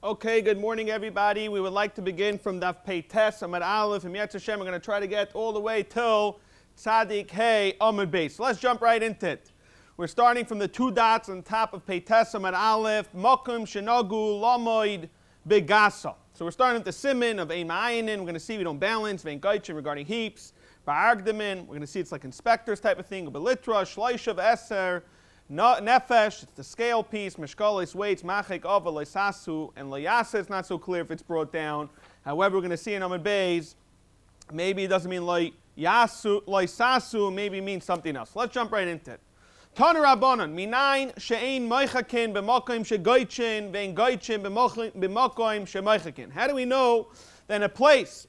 Okay, good morning, everybody. We would like to begin from Daf Pei Tes Amud Aleph, and Yetz Hashem, we're going to try to get all the way till Tzadik Hey Amud Bais. So let's jump right into it. We're starting from the two dots on top of Pei Tes Amud Aleph, Mokum Shenagu Lamoid Begasa. So we're starting with the siman of Ein Ma'ayinin. We're going to see we don't balance, Vein Gaichin regarding heaps. Ba'argdamin, we're going to see it's like inspectors type of thing. Belitra, Shleishav Eser, Nefesh, it's the scale piece, Meshkalis, weights, Machek, Ava, Leisasu, and Layasa. It's not so clear if it's brought down. However, we're going to see in Amud Bais, maybe it doesn't mean Leisasu, maybe it means something else. Let's jump right into it. Tana Rabbanan, Minayin she'ein moichakin b'mokoim she'goichin, ve'in goichin b'mokoim she'moichakin. How do we know that in a place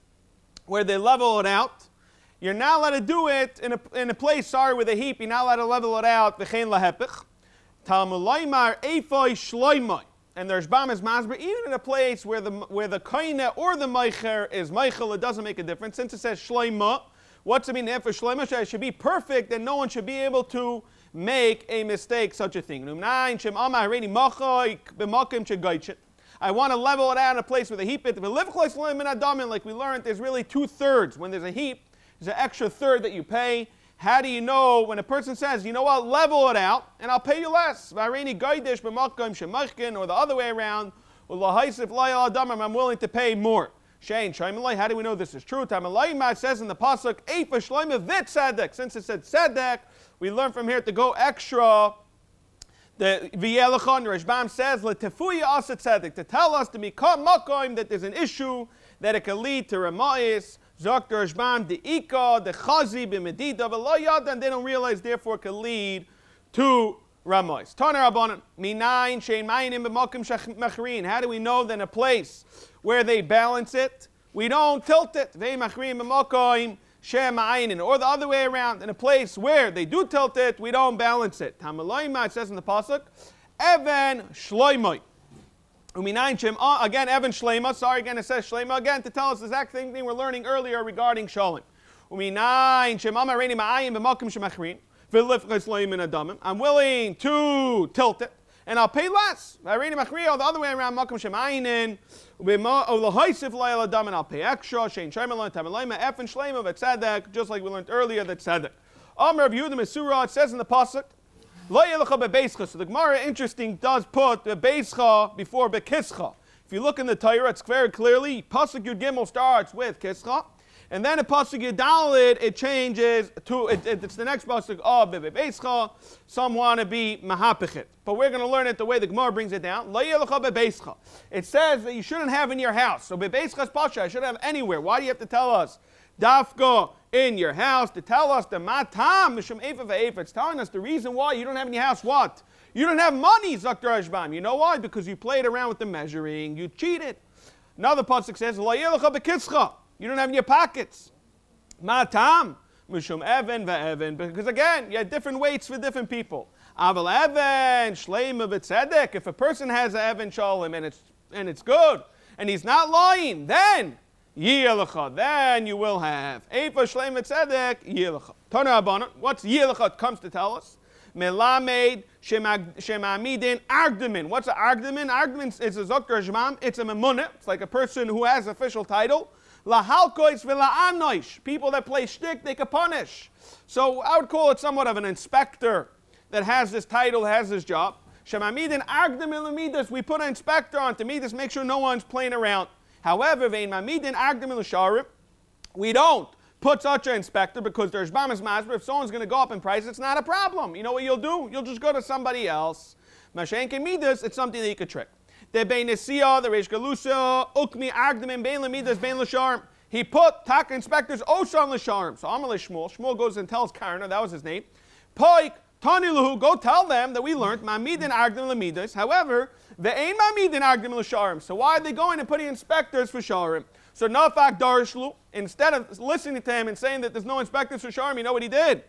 where they level it out, you're not allowed to do it in a place, with a heap. You're not allowed to level it out. V'chein lahepich. Talmulaymar eifoi shloimoi. And there's Bamas Masber, even in a place where the koine or the meicher is meichel, it doesn't make a difference. Since it says shloima, what's it mean for shloima? It should be perfect, and no one should be able to make a mistake, such a thing. I want to level it out in a place with a heap. Like we learned, there's really 2/3. When there's a heap, there's an extra third that you pay. How do you know when a person says, you know what, level it out, and I'll pay you less? Or the other way around, I'm willing to pay more. How do we know this is true? It says in the pasuk, since it said tzedek, we learn from here to go extra. The V'yelachon, Rashbam says, to tell us to become makoim that there's an issue that it can lead to remayis. Zok Rashbam, the Ika, the Chazi, b'medida, v'lo and they don't realize, therefore, it can lead to remayis. Tana Rabbanan, minayin shein mayinim b'makom shemachrin. How do we know that in a place where they balance it, we don't tilt it? Ve'im machrin b'makom shema'ayinin. Or the other way around, in a place where they do tilt it, we don't balance it. Tamalayma, it says in the pasuk, Even shloimoi. Uminayin shem, again, Even shleima. Sorry, again, it says shleima again to tell us the exact same thing we're learning earlier regarding shalim. Uminayin shem amareini ma'ayin b'makom shemachrin v'lifchas loimin adamim. I'm willing to tilt it, and I'll pay less. Areini machri, or the other way around, makom shemayinin. I'll pay extra. Shein shaymalon tamalayma efin shleima v'tzedek, just like we learned earlier that tzedek. Amr of Yehuda Mesura, it says in the pasuk, lo yelecha bebeischa. So the Gemara, interesting, does put bebeischa before bekischa. If you look in the Torah, it's very clearly pasuk Yud Gimel starts with kischa, and then in pasuk Yud Daled it changes to it's the next pasuk of bebeischa. Some want to be mahapichet, but we're going to learn it the way the Gemara brings it down. Lo yelecha bebeischa. It says that you shouldn't have in your house. So bebeischa is pasha. I shouldn't have anywhere. Why do you have to tell us dafka in your house? To tell us the matam mishum efa ve'efa. It's telling us the reason why you don't have in your house what? You don't have money, Zakter Ashbam. You know why? Because you played around with the measuring. You cheated. Another pasuk says lo yelecha bekitzcha. You don't have in your pockets. Matam mishum even ve'even. Because again, you had different weights for different people. Aval even shleima v'tzedek. If a person has a even shalom and it's good and he's not lying, then Yielacha, then you will have. Eifa shleim tzedek, Yielacha. Tana Rabbanan, what's Yielacha? It comes to tell us. Melamed shemamidin argdamin. What's an argdamin? Argdamin is a zokter shmam. It's a memunah. It's like a person who has official title. Lahalkois v'la'anoish. People that play shtick, they can punish. So I would call it somewhat of an inspector that has this title, has this job. Shemamidin argdamin lemidas. We put an inspector on to midas, make sure no one's playing around. However, we don't put such an inspector because there's Bamas Masber. If someone's going to go up in price, it's not a problem. You know what you'll do? You'll just go to somebody else. Mashenke Midas, it's something that you could trick. The Bein Nesia, the Reish Galusa, Ukmi Agdamin, Bein Lemidas, Bein Lasharm. He put Tak inspectors Osan Lasharm. So Amalei Shmuel. Shmuel goes and tells Karna, that was his name. Poik, Taniluhu, go tell them that we learned Mamidin Agdamin Lemidas. However, the ain mamidin agdim l'sharim. So why are they going and putting inspectors for sharim? So nafak darishlu, instead of listening to him and saying that there's no inspectors for sharim, you know what he did?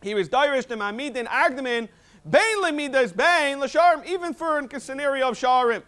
He was darish to mamidin agdimin bein lemidas bein l'sharim, even for a scenario of sharim.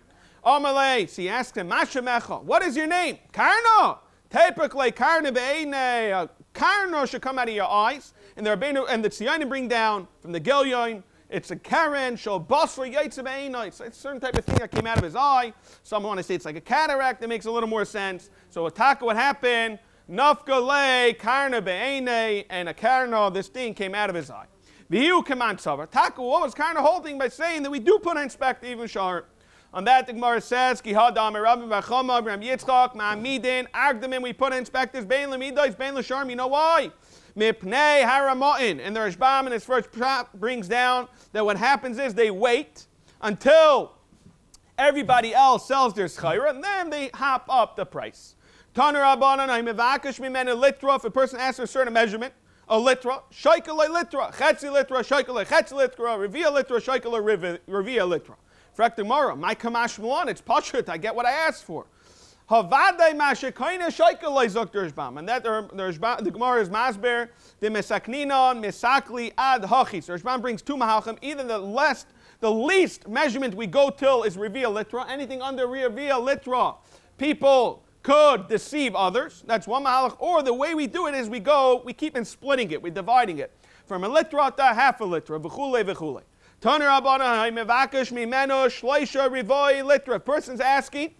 Amalei, so he asked him, Mashamecha, what is your name? Karna. Typically, karna be'ene, karna should come out of your eyes, and the Tzionim bring down from the Gilyon, It's a Karen, Shul Basra Yaitze Be'einai. It's a certain type of thing that came out of his eye. Some want to say it's like a cataract. That makes a little more sense. So Ataka, what happened? Nafka Le, Karna Be'einai, and a Karna, this thing came out of his eye. V'hiu Kaman Tzavar. Taka, what was Karna holding by saying that we do put an inspect even Shar? On that, the Gemara says, Ki Hadam Rabbi Bachama, Ram Yitzchak, Ma'amidin, Agdamin, we put inspectors, Bein Lamidois, Bein Lasharm, you know why? Mipnei Haramatin. And the Rashbam in his first chap brings down that what happens is they wait until everybody else sells their schayra, and then they hop up the price. Taner Rabbanan, Ha'imevakash Mimena Litra, if a person asks for a certain measurement, a litra, shaikalei litra, chetzi litra, shaikalei chetzi litra, revia litra, shaikalei revia litra. Frak the Gemara, my kamash mulan, it's pashut, I get what I asked for. Havadei mashekaina shaikalei zok dershbam, and that the Gemara is masber the mesakninon mesakli ad hachis. Dershbam brings two mahachim. Either the least measurement we go till is revia litra. Anything under revia litra, people could deceive others. That's one mahalach. Or the way we do it is we keep on splitting it, we're dividing it from a litra to half a litra. V'chule v'chule. Taner Rabbanan ha'imevakash mimeno shleisha rivoi litra. A person's asking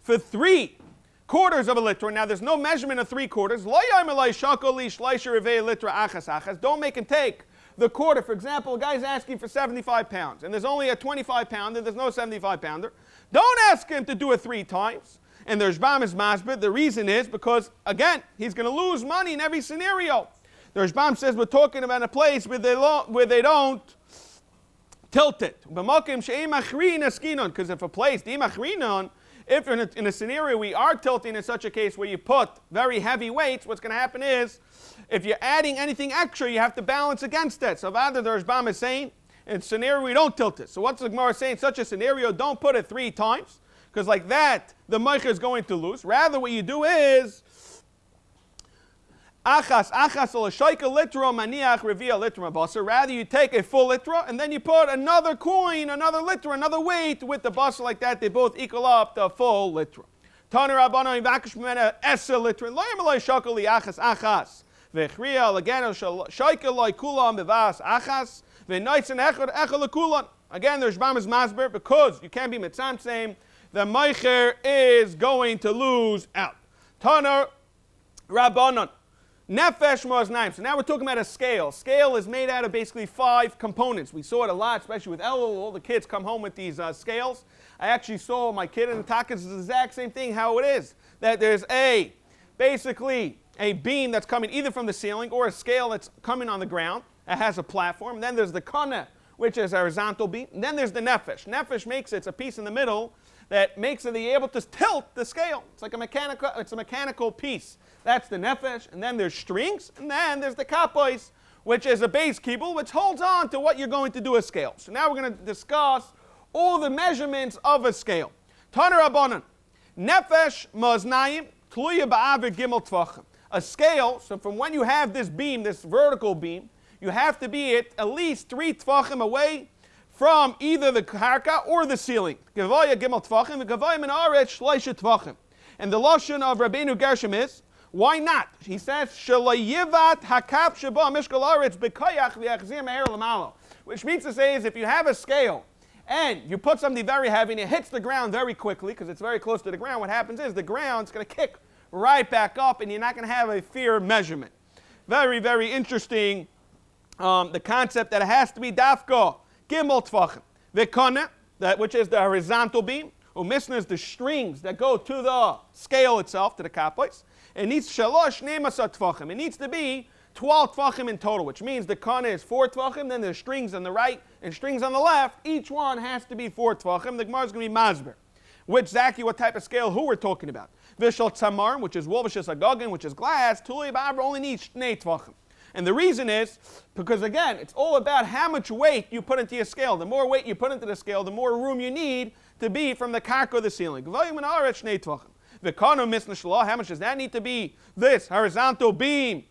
for 3/4 of a litra. Now there's no measurement of 3/4. Lo yamelai shakoli shleisha rivoi litra achas achas. Don't make him take the quarter. For example, a guy's asking for 75 pounds, and there's only a 25 pounder. There's no 75 pounder. Don't ask him to do it 3 times. And the Rashbam is masbid. The reason is because, again, he's going to lose money in every scenario. The Rashbam says we're talking about a place where they don't tilt it. Because if a place, if in a scenario we are tilting in such a case where you put very heavy weights, what's going to happen is, if you're adding anything extra, you have to balance against it. So rather, the Rashbam is saying, in a scenario we don't tilt it. So what's the Gemara saying? In such a scenario, don't put it 3 times. Because like that, the meicher is going to lose. Rather, what you do is achas ol shaika litra maniach revia litra basar. Rather, you take a full litra and then you put another coin, another litra, another weight with the basar like that. They both equal up the full litra. Taner Rabbanan ivakish mimena esa litra. Lo yamalei shaka li achas achas vechriya lagano shaika loy kulam bevas achas v'naitzen echad echad lekulan. Again, the Rashbam is masber because you can't be mitzam same. The meicher is going to lose out. Taner Rabbanan. Nefesh moznaim. So now we're talking about a scale. Scale is made out of basically 5 components. We saw it a lot, especially with Elul. All the kids come home with these scales. I actually saw my kid in the takas is the exact same thing, how it is. That there's basically a beam that's coming either from the ceiling or a scale that's coming on the ground. It has a platform. And then there's the kana, which is a horizontal beam. And then there's the nefesh. Nefesh makes it's a piece in the middle that makes it able to tilt the scale. It's like a mechanical piece. That's the nefesh, and then there's strings, and then there's the kapos, which is a base kibble, which holds on to what you're going to do a scale. So now we're going to discuss all the measurements of a scale. Taner Rabbanan, nefesh maznayim tluya ba'aver gimel tvachim. A scale, so from when you have this beam, this vertical beam, you have to be at least 3 tvachim away from either the karka or the ceiling. Gevaya gimel tvachim, gevaya min aretz shleisha tvachim. And the lashon of Rabbeinu Gershom is, why not? He says, Shalayivat hakap sheba mishkal aretz b'koyach v'yachzir me'er l'malo. Which means to say is, if you have a scale and you put something very heavy and it hits the ground very quickly, because it's very close to the ground, what happens is the ground's going to kick right back up and you're not going to have a fair measurement. Very, very interesting, the concept that it has to be dafka. Gimel tvachim. V'kana, that which is the horizontal beam. Umisna is the strings that go to the scale itself, to the kapos. It needs shalosh nemasat tvachim. It needs to be 12 tvachim in total, which means the kana is 4 tvachim, then there's strings on the right and strings on the left. Each one has to be 4 tvachim. The Gemara is going to be masber. Which Zaki, what type of scale, who we're talking about? Vishal tzamar, which is wolvishis agagin, which is glass. Tuli ba'abra only needs 2 tvachim. And the reason is, because again, it's all about how much weight you put into your scale. The more weight you put into the scale, the more room you need to be from the karka or the ceiling. How much does that need to be? This horizontal beam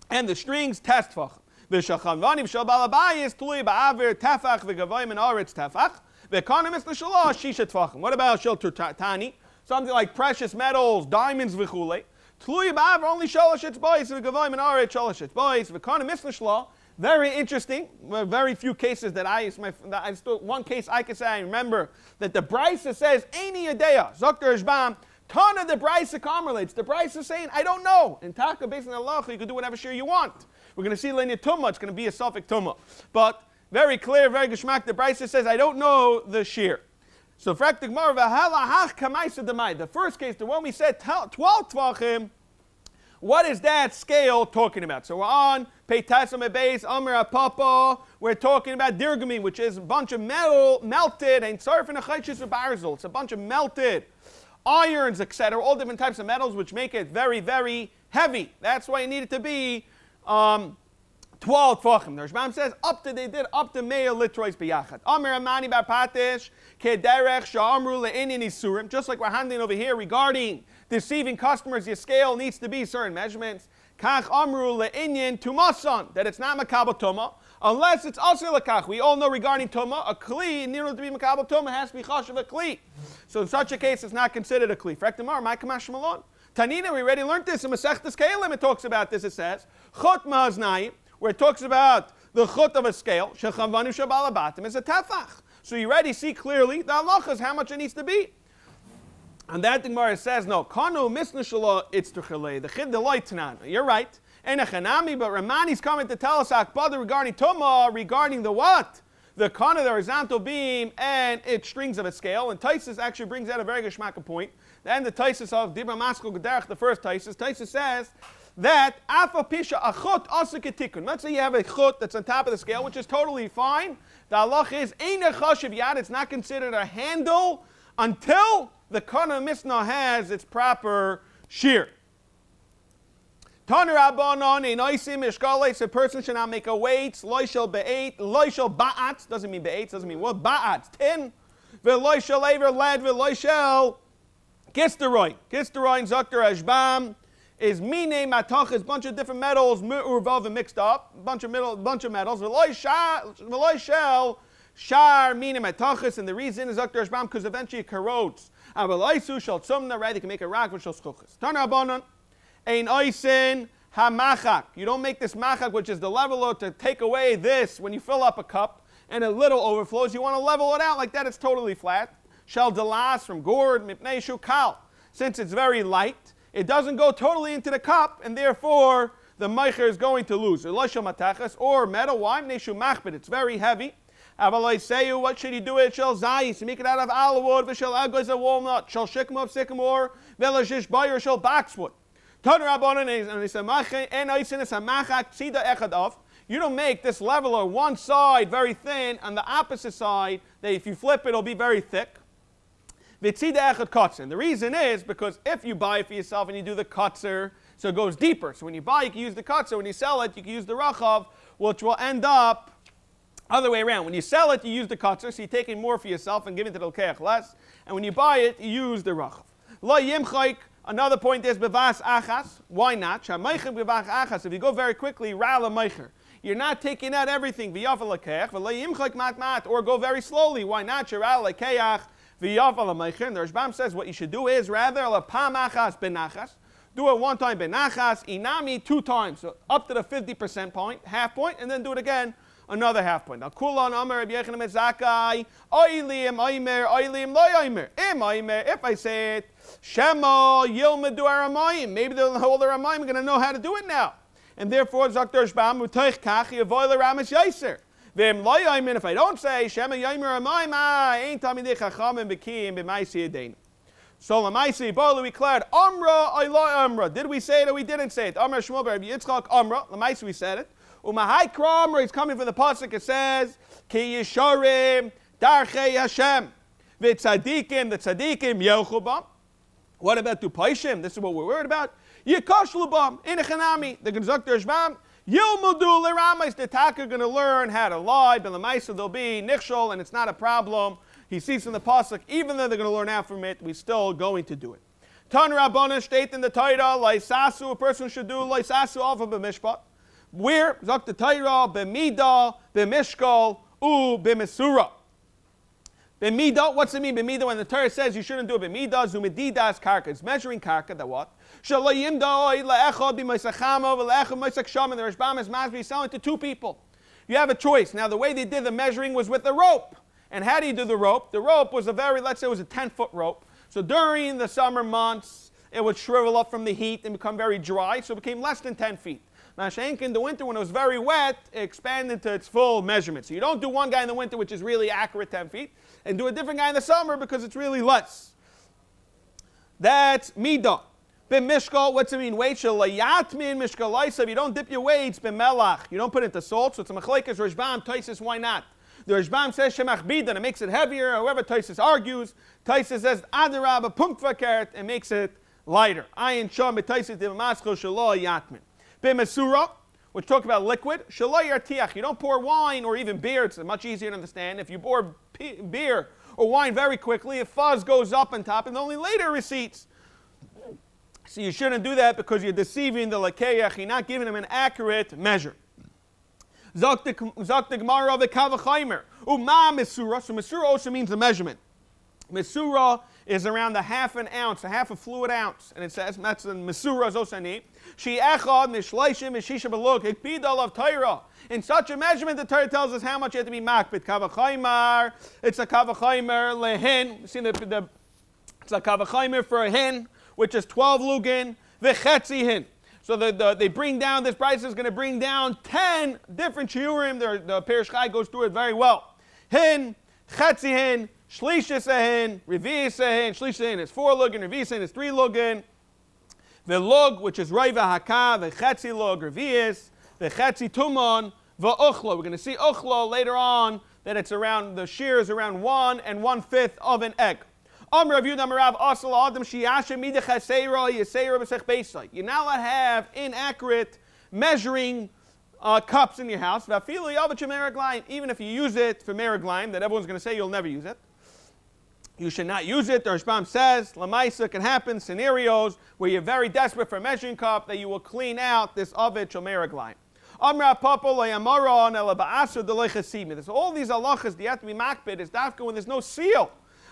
and the strings, test tvachim. What about shel tani? Something like precious metals, diamonds, v'chule. Only shalosh its boys, v'gavoim and aret shalosh its boys, v'kana misna shlo. Very interesting. Very few cases one case I can say I remember that the Bais says, Eini Yadeya, Zokter Ishbam, ton of the Bais correlates. The Bais is saying, I don't know. In Taka, based on Allah, you can do whatever share you want. We're going to see Lenya Tumma, it's going to be a Suffolk Tumma. But very clear, very geschmack, the Bais says, I don't know the shear. So, the first case, the one we said 12 Tvachim, what is that scale talking about? So we're on Peitasam Bais, Amr Papa. We're talking about Dirgami, which is a bunch of metal melted, and Sarfin Achaychis Barzel. It's a bunch of melted irons, etc. All different types of metals, which make it very, very heavy. That's why it needed to be 12 Tvachim. The Rashbam says up to Me'el Litrois B'Yachad. Amr Amani Bar Patish, Kederech Sha'amru Le'inin Isurim. Just like we're handling over here regarding deceiving customers, your scale needs to be certain measurements. Kach amru le'inyan tumasan, that it's not makabel tuma, unless it's also lekach. We all know regarding tuma, a kli, in order to be makabel tuma, has to be chashav a kli. So in such a case, it's not considered a kli. Frektamar, my kamash malon. Tanina, we already learned this in Masechtas Kelim. It talks about this. It says chut mahaznayim, where it talks about the chut of a scale. Shechavanu shabalabatim is a tefach. So you already see clearly the halacha is how much it needs to be. And that the Gemara says, no, kanu misna shala itztuchalei, the chid deloy tanan. You're right. And a chanami, but Ramani's coming to tell us akbada regarding tuma, regarding the what? The kana, the horizontal beam, and its strings of a scale. And Taisus actually brings out a very geschmacka point. Then the Taisus of Dibra Maskul Gederach, the first Taisus says that afa pisha achut asiketikun. Let's say you have a chut that's on top of the scale, which is totally fine. The halach is ein a chashiv yad. It's not considered a handle until the kana misna has its proper shear. Taner Rabbanon ein oisim ishkales. A person should not make a weight. Loishel be'eit. Loishel ba'atz. Doesn't mean be'eit. Doesn't mean what? Ba'atz. Tin. Veloishel aver lead. Veloishel gisteroin. Gisteroin zakter ashbam is mine matach. Is a bunch of different metals urvav and mixed up. Bunch of metals. Veloishel shar mine matachis. And the reason is zakter ashbam because eventually it corrodes. Avalaisu shall tzumna. Right? You can make a rock which shall schuchas. Taner Rabbanon ein oisin hamachak. You don't make this machak, which is the leveler, to take away this when you fill up a cup and a little overflows. You want to level it out like that. It's totally flat. Shel delas from gourd mipnei shu kal. Since it's very light, it doesn't go totally into the cup, and therefore the meicher is going to lose. Or metal. Why? Mipnei shu machbet. It's very heavy. Avalaiseyu. What should he do? It shall zayis. Make it out of olive wood. V'shel agos of walnut. Shall shikma of sycamore. V'lashish bayer. Shall boxwood. You don't make this leveler one side very thin and the opposite side that if you flip it, it'll be very thick. The reason is because if you buy it for yourself and you do the kotzer, so it goes deeper. So when you buy, you can use the kotzer. When you sell it, you can use the rachav, which will end up other way around. When you sell it, you use the kotzer, so you're taking more for yourself and giving to the l'keach less. And when you buy it, you use the rachav. Another point is bevas achas. Why not? If you go very quickly, rala meicher. You're not taking out everything. Or go very slowly. Why not? The Rashbam says what you should do is rather do it one time benachas, inami 2 times, so up to the 50% point, half point, and then do it again. Another half point. Now, Kulon Amar Rabbi Yechanan Zakai, Oilim Oimer, Oilim Lo Oimer. If I say it, Shema Yilmedu Aramayim. Maybe the whole Aramayim are going to know how to do it now. And therefore, Zakter Shbam, Uteich Kachi, Avoil Ramas Yaiser. Vim Lo Oimer, if I don't say, Shema Yoimer Aramayim, ain't Tamidei Chachamim Bekiim B'maisi Yedin. So Lamaisi, Bolu, we declared, Amra, Oilo Amra. Did we say it or we didn't say it? Amra Shmuel Rabbi Yitzchak, Amra. Lamaisi, we said it. Umahai Kramra, he's coming from the pasuk. It says, Ki Yisharim Darchei Hashem V'Tzadikim, the Tzadikim Yelchubam. What about Tupaishim? This is what we're worried about. Yikashlubam in a Chanami. The Gezukter Shbam Yilmudu L'Ramais. The Taka are going to learn how to lie, but the Maisa they'll be Nichshol, and it's not a problem. He sees in the pasuk, even though they're going to learn out from it, we're still going to do it. Tan Rabbana state in the Torah, Laisasu, a person should do Laisasu alpha b'mishpat. Where? Zok the Torah, b'mida, b'mishkal, b'mesura. B'mida, what's it mean? B'mida, when the Torah says you shouldn't do it, b'mida, zumedidas karka. It's measuring karka, that what? Shalayim da'oi la'echad b'maisachama v'la'echad b'maisach sham. And the Rashbam is masbi selling to 2 people. you have a choice. Now, the way they did the measuring was with a rope. And how do you do the rope? The rope was let's say it was a 10-foot rope. So during the summer months, it would shrivel up from the heat and become very dry, so it became less than 10 feet. Mashenk in the winter, when it was very wet, it expanded to its full measurement. So you don't do one guy in the winter, which is really accurate 10 feet, and do a different guy in the summer because it's really less. That's midah. B'mishkal, what's it mean? Weight shalayatmin mishkal laisa. If you don't dip your weights, b'melach, you don't put it into salt. So it's a machlekes Rashbam, Taisus, why not? The Rashbam says shemach bidan, it makes it heavier. However, Taisus argues. Taisus says adarab, punkt fakert, it makes it lighter. Ayin sham b'Taisus d'maschal shalayatmin. B'mesura, which talk about liquid, shalayartiach. You don't pour wine or even beer. It's much easier to understand. If you pour beer or wine very quickly, a fuzz goes up on top and only later recedes. So you shouldn't do that because you're deceiving the lakeach. You're not giving him an accurate measure. Zok the Gemara of the Kavachimer. Uma mesura. So mesura also means the measurement. Mesura is around a half an ounce, a half a fluid ounce. And it says, that's the mesura zosani. She echad mishleishim mishisha beluk. Ikbidal of Torah. In such a measurement, the Torah tells us how much you have to be makbid. Kavachimer. It's a Kavachimer lehin. See it's a Kavachimer for a hin, which is 12 lugin, v'chetzi hin. So they bring down, this price is going to bring down 10 different shiurim. The Perish Chai goes through it very well. Hin, chetzi hin, shlishis hin, revi'is hin. Shlishis hin is 4 lugin, revi'is hin is 3 lugin. The lug, which is raiva haka, v'chetzi lug, revi'is, v'chetzi tumon, v'uchlo. We're going to see uchlo later on, that it's around, the shear is around 1 1/5 of an egg. You're not allowed to have inaccurate measuring cups in your house. Even if you use it for meriglaim, that everyone's going to say you'll never use it. You should not use it. The Rashbam says, Lamaisa can happen, scenarios where you're very desperate for a measuring cup, that you will clean out this ovet shel meriglaim. There's all these halachas that you have to be makbid. It's dafka when there's no seal.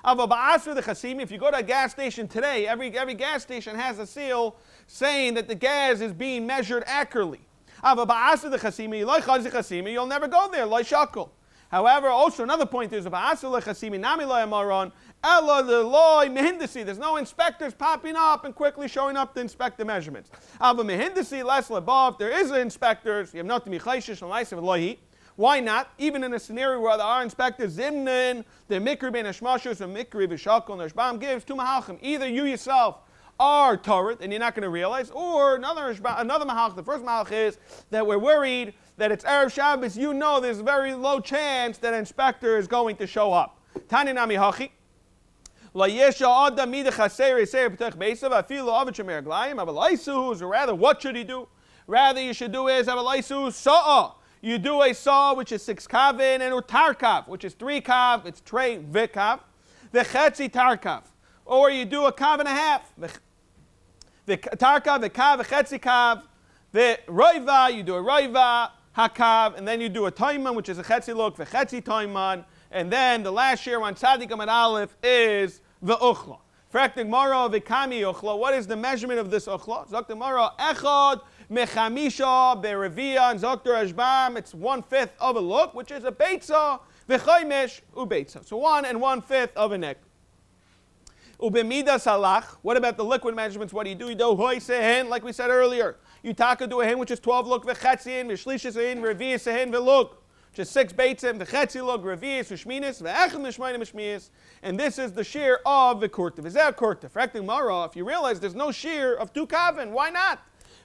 If you go to a gas station today, every gas station has a seal saying that the gas is being measured accurately. You'll never go there. However, also another point is there's no inspectors popping up and quickly showing up to inspect the measurements. There is inspectors. You have not to be chayshish. Why not? Even in a scenario where there are inspectors, zimnin, the mikri ben hashmashos, and mikri v'shakol, and Rashbam gives two mahalchim. Either you yourself are Torah, and you're not going to realize, or another mahalch. The first mahalch is that we're worried that it's Erev Shabbos. You know there's a very low chance that an inspector is going to show up. Tani nami hachi. Or rather, what should he do? Rather, you should do is have a laisu sa'a. You do a saw, which is 6 kavin, and utar kav, which is 3 kav, it's trey v'kav, v'chetzi tar kav. Or you do a kav and a half, v'tar kav, v'kav, v'chetzi kav, v'roiva, you do a roiva, hakav, and then you do a taiman, which is a chetzi look, v'chetzi taiman, and then the last year on tzadik amad aleph is v'uchla. Frektig mara v'kami uchla. What is the measurement of this uchla? Zok mara echad mechamisha berevia and Dr. Rashbam. It's 1/5 of a look, which is a beitza v'chaymesh ubeitza. So 1 1/5 of a neck. Ubemida salach. What about the liquid measurements? What do? You do hoy sehen, like we said earlier. You taka do a hen, which is 12 look v'chatzin v'shlishis hen v'revia sehen v'look. Which is 6 beitzim, the chetzi log, revi'is, v'shminis, v'echel mishmayim mishminis, and this is the shear of the kurta. V'zeh kurta. Frekting mara, if you realize there's no shear of 2 kavin, why not?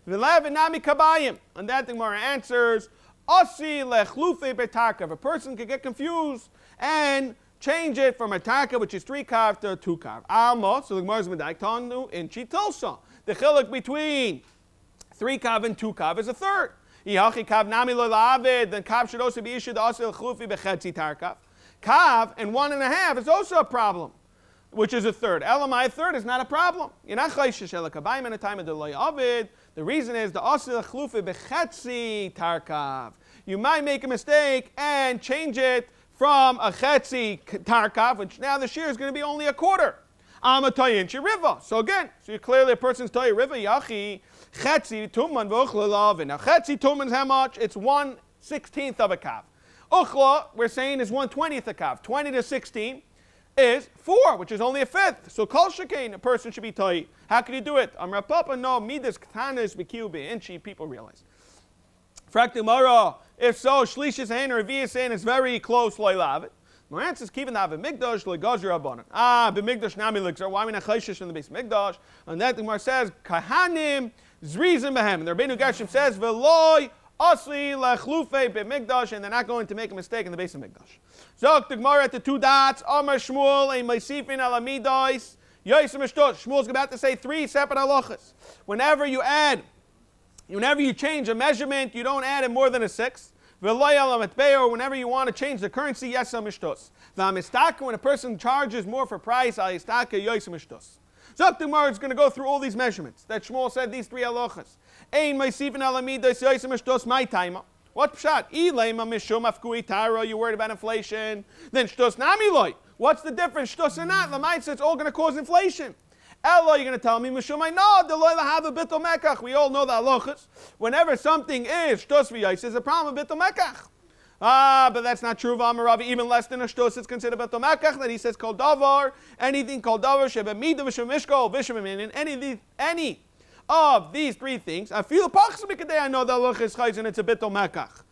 V'lev nami kabayim. And that thing Mara answers, asi lechlufe betarka. A person can get confused and change it from a tarka, which is 3 kav, to 2 kav. Alma, so the Gemara is medaik tanu in chitilsa. The chiluk between 3 kav and 2 kav is a third. Then kav should also be issued also chlufi bechetzi tar kav. Kav and 1 1/2 is also a problem, which is a third. Elamai, a third is not a problem. You're not chayshish elakabayim in a time of the loy avid. The reason is the asil chlufi bechetzi tar kav. You might make a mistake and change it from a chetzi tar kav, which now the shear is going to be only a quarter. I'm a tayin riva. So again, you're clearly a person's tayin riva yachi. Chetzi tuman v'uchla lavin. Now chetzi tuman is how much? It's 1 1/16 of a kav. Uchla, we're saying, is 1/20 a kav. 20 to 16 is 4, which is only a fifth. So kol shekain, a person should be toy. How can you do it? Amar Papa, no, midas katanas b'kiu b'inchi, people realize. Frakti Mara, if so, Shlishis Hain or Revius Hain is very close, Loilav it. Moran says, Kivin have a Migdash, Legazir Abanan. B'Migdash Nami Lixar, why we not Chayshish in the base Migdash? And that the Gemara says, Kahanim, Zrizim Behem. And the Rabbeinu Gershom says, Veloy, Asli, Lechlufe, B'Migdash, and they're not going to make a mistake in the base of Migdash. Zok, the Gemara at the two dots, Amar Shmuel, a Maisifin Alamidais, Yosem Eshtosh. Shmuel's about to say 3 separate halachas. Whenever you change a measurement, you don't add it more than a sixth. Or whenever you want to change the currency, yes, mishtos. When a person charges more for price, so the Gemara is going to go through all these measurements that Shmuel said, these 3 halachas. What pshat? You worried about inflation? Then shtos namiloi. What's the difference? Shtos and not. Lamait says it's all going to cause inflation. Elo, you're going to tell me, Mishumai, no, the loy have a bittul mekach. We all know the halachas. Whenever something is shtos v'yais, is a problem of bittul mekach. But that's not true of Amaravi. Even less than a shtos, it's considered bittul mekach. Then he says, kol davar, anything kol davar, shebemidah v'shemishkol, v'shemiminin, any of these 3 things. I feel approximately I know the halacha is chayz and it's a bittul mekach.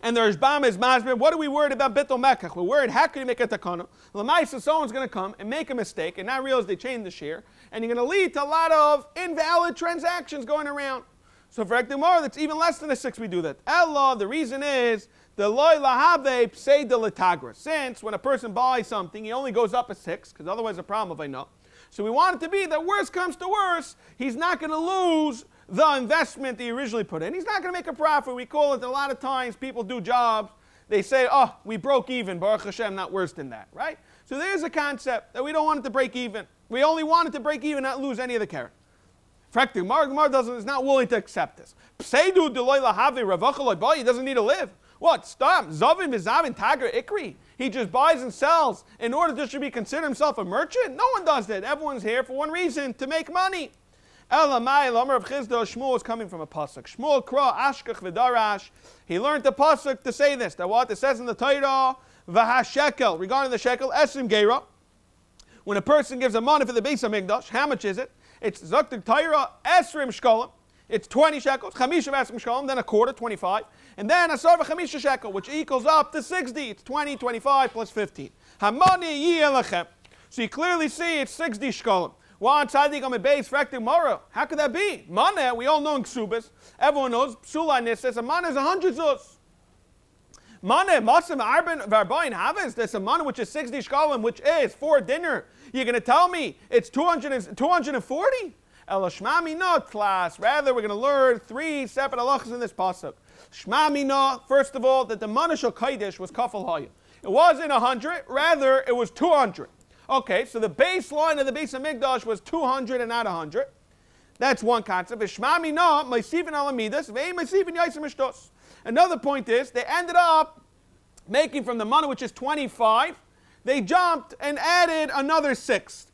And there's Bama is Masber. What are we worried about bittul mekach? We're worried, how can you make a takana? Lamaisa, someone's going to come and make a mistake and not realize they changed the share, and you're going to lead to a lot of invalid transactions going around. So for Ekdemar, that's even less than a 6 we do that. Ella, the reason is, the loy lahave psei de litagra. Since when a person buys something, he only goes up a 6, because otherwise a problem if I know. So we want it to be that worst comes to worst, he's not going to lose the investment that he originally put in. He's not going to make a profit. We call it a lot of times, people do jobs, they say, oh, we broke even, Baruch Hashem, not worse than that, right? So there's a concept that we don't want it to break even. We only want it to break even, not lose any of the carrot. Frankly, Mar is not willing to accept this. Pseidu deloy lahave ravacha loy, he doesn't need to live. What? Stop. Zavim v'zavin tager ikri. He just buys and sells in order to should be considered himself a merchant? No one does that. Everyone's here for one reason, to make money. Elamai, Lamer of Chizda, Shmuel is coming from a pasuk. Shmuel Kra, Ashkach V'darash. He learned the pasuk to say this. That what? It says in the Torah, V'hashekel, regarding the shekel, Esrim Geira. When a person gives a money for the Beis HaMikdash, how much is it? It's Zaktik Torah, Esrim Shkolim. It's 20 shekels, Chamisha Esrim Shkolim, then a quarter, 25. And then a Sarva Chamisha shekel, which equals up to 60. It's 20, 25 plus 15. Hamani Yiyelachem. So you clearly see it's 60 Shkolim. One tzaddik on the base, fracting mora. How could that be? Mana, we all know in Ksubas. Everyone knows, Psula says a mana is 100 zuz. Mana, Masim Arban Varbain Havis, there's a mana which is 60 shkalim, which is for dinner. You're going to tell me it's 240? El Shmami no class. Rather, we're going to learn 3 separate halachas in this pasuk. Shmami no, first of all, that the mana shel Kaidish was kafel hayah. It wasn't 100, rather it was 200. Okay, so the baseline of the Beis HaMikdash was 200 and not 100. That's one concept. Another point is, they ended up making from the money, which is 25, they jumped and added another 6.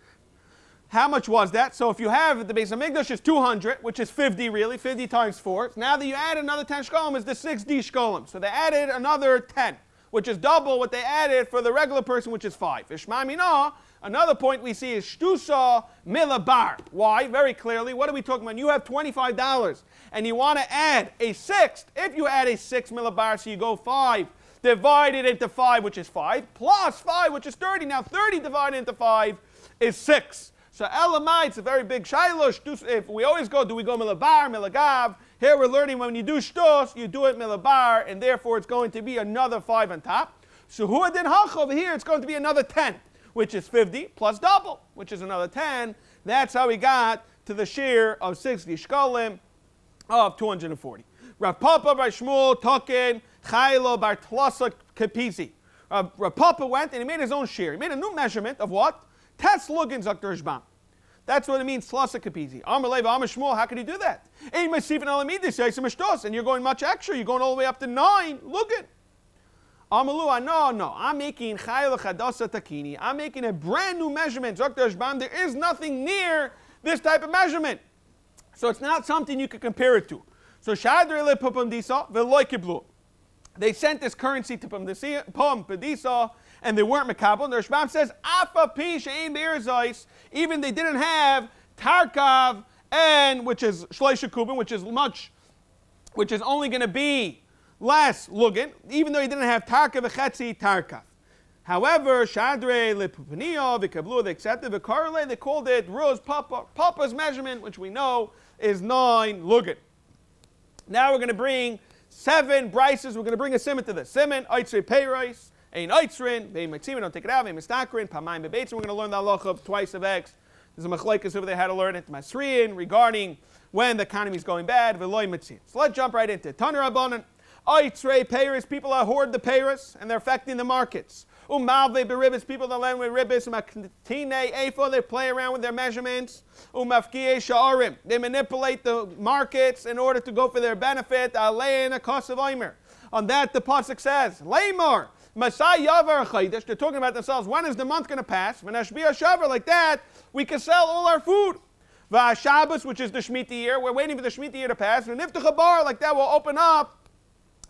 How much was that? So if you have the Beis HaMikdash is 200, which is 50 really, 50 times 4. Now that you add another 10 shkolim, is the 60 shkolim. So they added another 10, which is double what they added for the regular person, which is 5. Ishmamina. Another point we see is shtusa milabar. Why? Very clearly, what are we talking about? You have $25 and you want to add a 6th. If you add a 6 milabar, so you go 5, divided into 5, which is 5, plus 5, which is 30. Now 30 divided into 5 is 6. So elamai, it's a very big shailosh. If we always go, do we go milabar, milagav? Here we're learning when you do shtos, you do it milabar, and therefore it's going to be another 5 on top. So huadin hach over here, it's going to be another 10. Which is 50 plus double, which is another 10. That's how we got to the share of 60 shkolim of 240. Rav Papa by Shmuel Tokin Chaylo bar Tlasa Kapizi. Rav Papa went and he made his own share. He made a new measurement of what? Tes lugin zakter ishbam. That's what it means, Tlasa Kapizi. Amar Leva, Amar Shmuel, how could he do that? And you're going much extra. You're going all the way up to 9 lugin. Amalu, no, I'm making chayil chadasa takini. I'm making a brand new measurement. There is nothing near this type of measurement. So it's not something you could compare it to. So shadre le pupam disa veloy kiblu. They sent this currency to Pum Pedisa, and they weren't Makabel. The Rashbam says, Afa Pi She'ein Be'er Zeis, even they didn't have Tarkav, and which is Shleisha Kubin, which is only going to be less Lugin, even though he didn't have Tarkav V'chetzi Tarkav. However, Shadre Lepupaniyo, Vikablu, they accepted Vikarle, they called it Ruz Papa. Papa's measurement, which we know is 9 Lugin. Now we're going to bring 7 brises. We're going to bring a simon to this. Simon, Eitzre Peiros, Ein Eitzrin, Vein Matzim, don't take it out, Vein Mistakrin, Pamayim Bebeitz. We're going to learn the halacha twice of X. There's a machlekes over there how to learn it. Masriin, regarding when the economy is going bad, Veloy Matzim. So let's jump right into it. Taner Rabbanan, Eitzre Peiros, people that hoard the Peiros, and they're affecting the markets. Umalve beribis, people that lend with ribis, umaktine efo, they play around with their measurements. Umafkie sha'arim, they manipulate the markets in order to go for their benefit. Alein a cost of oimer. On that, the pasuk says, Leimor, Masai Yavar Chaydish, they're talking about themselves. When is the month going to pass? V'nashbiya shavar, like that, we can sell all our food. V'ashabas, which is the Shemitah year, we're waiting for the Shemitah year to pass. V'niftach bar, like that, we'll open up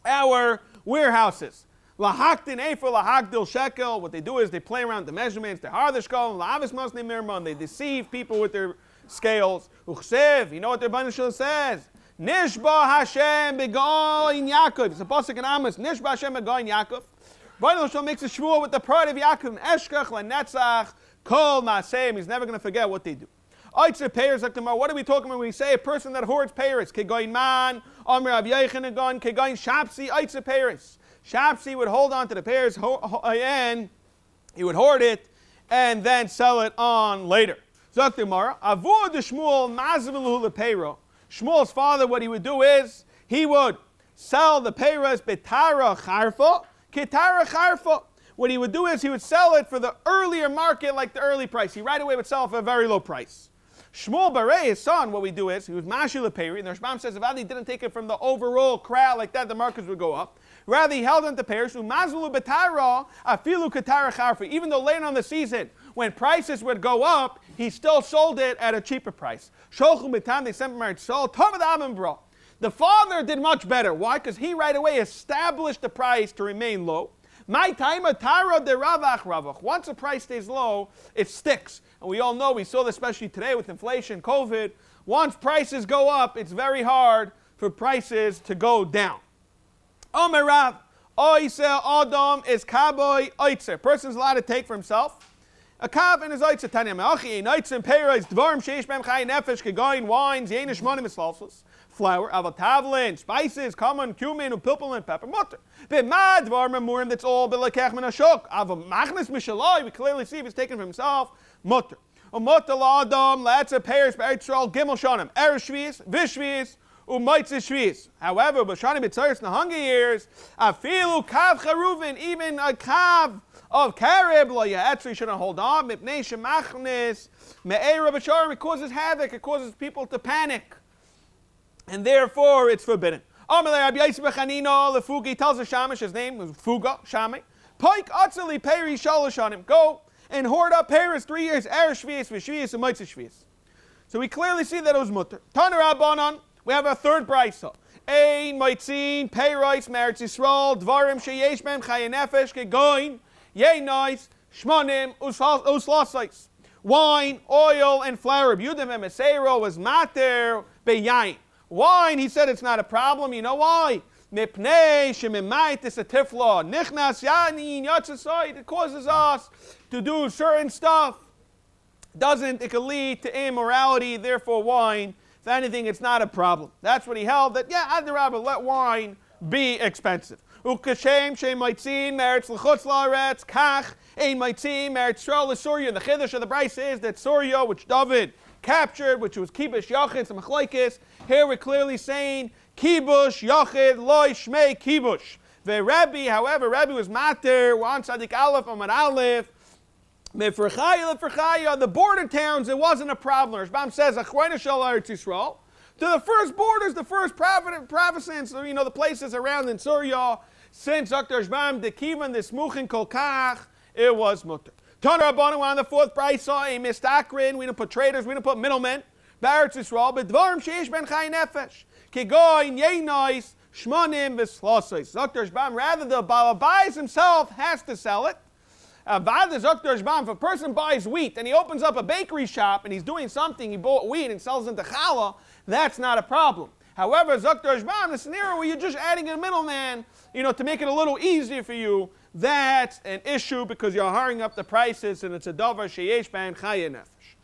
our warehouses. Lahaktin efer lahakdil shekel. What they do is they play around with the measurements. They hardishkol lavis masnei mirman. They deceive people with their scales. Uchsev. You know what their Banishal says? Nishba Hashem begoin Yaakov. It's a pasuk in Amos. Nishba Hashem begoin Yaakov. Banishal makes a shvuah with the pride of Yaakov. Eshkach lenetzach kol maaseim. He's never going to forget what they do. Oitzer peiros like tomorrow. What are we talking about when we say a person that hoards peiros? Kegoin man. Omer Av Yeichen agon. Kegoin shapsi. Oitzer peiros. Shapsi would hold on to the pairs and he would hoard it and then sell it on later. Zok Gemara, Avur de Shmuel mazvilu lepeiro. Shmuel's father, what he would do is he would sell the peiros betara charfa, ketara charfa. What he would do is he would sell it for the earlier market, like the early price. He right away would sell it for a very low price. Shmuel Barei, his son, what we do is he was mashi leperi, and the Rashbam says if Adi didn't take it from the overall crowd like that, the markets would go up. Rather, he held on to pairs. Even though later on the season, when prices would go up, he still sold it at a cheaper price. They sent sold. The father did much better. Why? Because he right away established the price to remain low. Once a price stays low, it sticks. And we all know, we saw this especially today with inflation, COVID. Once prices go up, it's very hard for prices to go down. Omer Rav, Oiser Adam is Kaboy Oitzer. Person's allowed to take for himself a kav and his Oitzer. Tanya Me'achi, Oitzer, Peiros, Dvarim, Sheish, Bem, Chai, Nefesh, Kegoin, wines, Yenish, Monim, Eslalfus, flour, avotavlin, spices, common, cumin, upilpulin, pepper, mutter. Bimad, Dvarim, Murim, that's all, Bilakech, Menashok. Avamachnes, Mishalai, we clearly see if he's taken for himself, mutter. Mutter, Adam, Latza, Peiros, Be'etzral, Gimel, Shonim, Eresh, Shviz, Vishviz, however, Bashanim B'tzaris in the hunger years, afilu kav charuvin, even a kav of carib, lo yaetri shouldn't hold on. Mipnei shemachnes me'era b'sharim, it causes havoc, it causes people to panic, and therefore it's forbidden. Amalei Rabbi Yosef Bechanino lefugi tells the shamish, his name was Fuga Shami. Poik atzali peri shaloshanim, go and hoard up Paris 3 years. Eresh shvius v'shvius and mitzvah shvius. So we clearly see that it was mutter. Taner Rabbanan. We have a third brisa. Ein maitzin peiros meretz Yisrael dvarim sheyesh bem chaye nefesh kegoin yeinais shmonim uslasais. Wine, oil, and flour. Yudem emesero was mater beyayin. Wine, he said it's not a problem. You know why? Mipnei shemimaitis a tifla nichnas yanin yatzasai. It causes us to do certain stuff. It can lead to immorality. Therefore, wine. If anything, it's not a problem. That's what he held, that, Adarabba, let wine be expensive. Ukashem, Shem Maitzin, Meretz L'chutz La'aretz, Kach, Ein Maitzin, Meretz Yisrael L'Surya. The Chiddush of the Bais is that Surya, which David captured, which was Kibush Yachid, some Machlaikis. Here we're clearly saying, Kibush Yachid, Loi Shmei Kibush. Rabbi, however, Rabbi was Mater, one Tzadik Aleph, Amad Aleph, the border towns, it wasn't a problem. Rashbam says, to the first borders, the first provinces, the places around in Syria, since Dr. Rashbam, the Kivan, the Smuchin Kolkach, it was mutter. Taner Rabbanan on the fourth brisa, a mistakrin, we don't put traders, we don't put middlemen, Baretz Yisrael, but Dvarim Sheish Ben Chai Nefesh, Kegoin Yeinais, Shmonim v'slosais. Dr. Shbam, rather the Bais himself has to sell it. If a person buys wheat and he opens up a bakery shop and he's doing something, he bought wheat and sells into challah, that's not a problem. However, Dr. Shbam, the scenario where you're just adding a middleman, to make it a little easier for you, that's an issue because you're hurrying up the prices and it's a davar sheyesh ban chaya nefesh.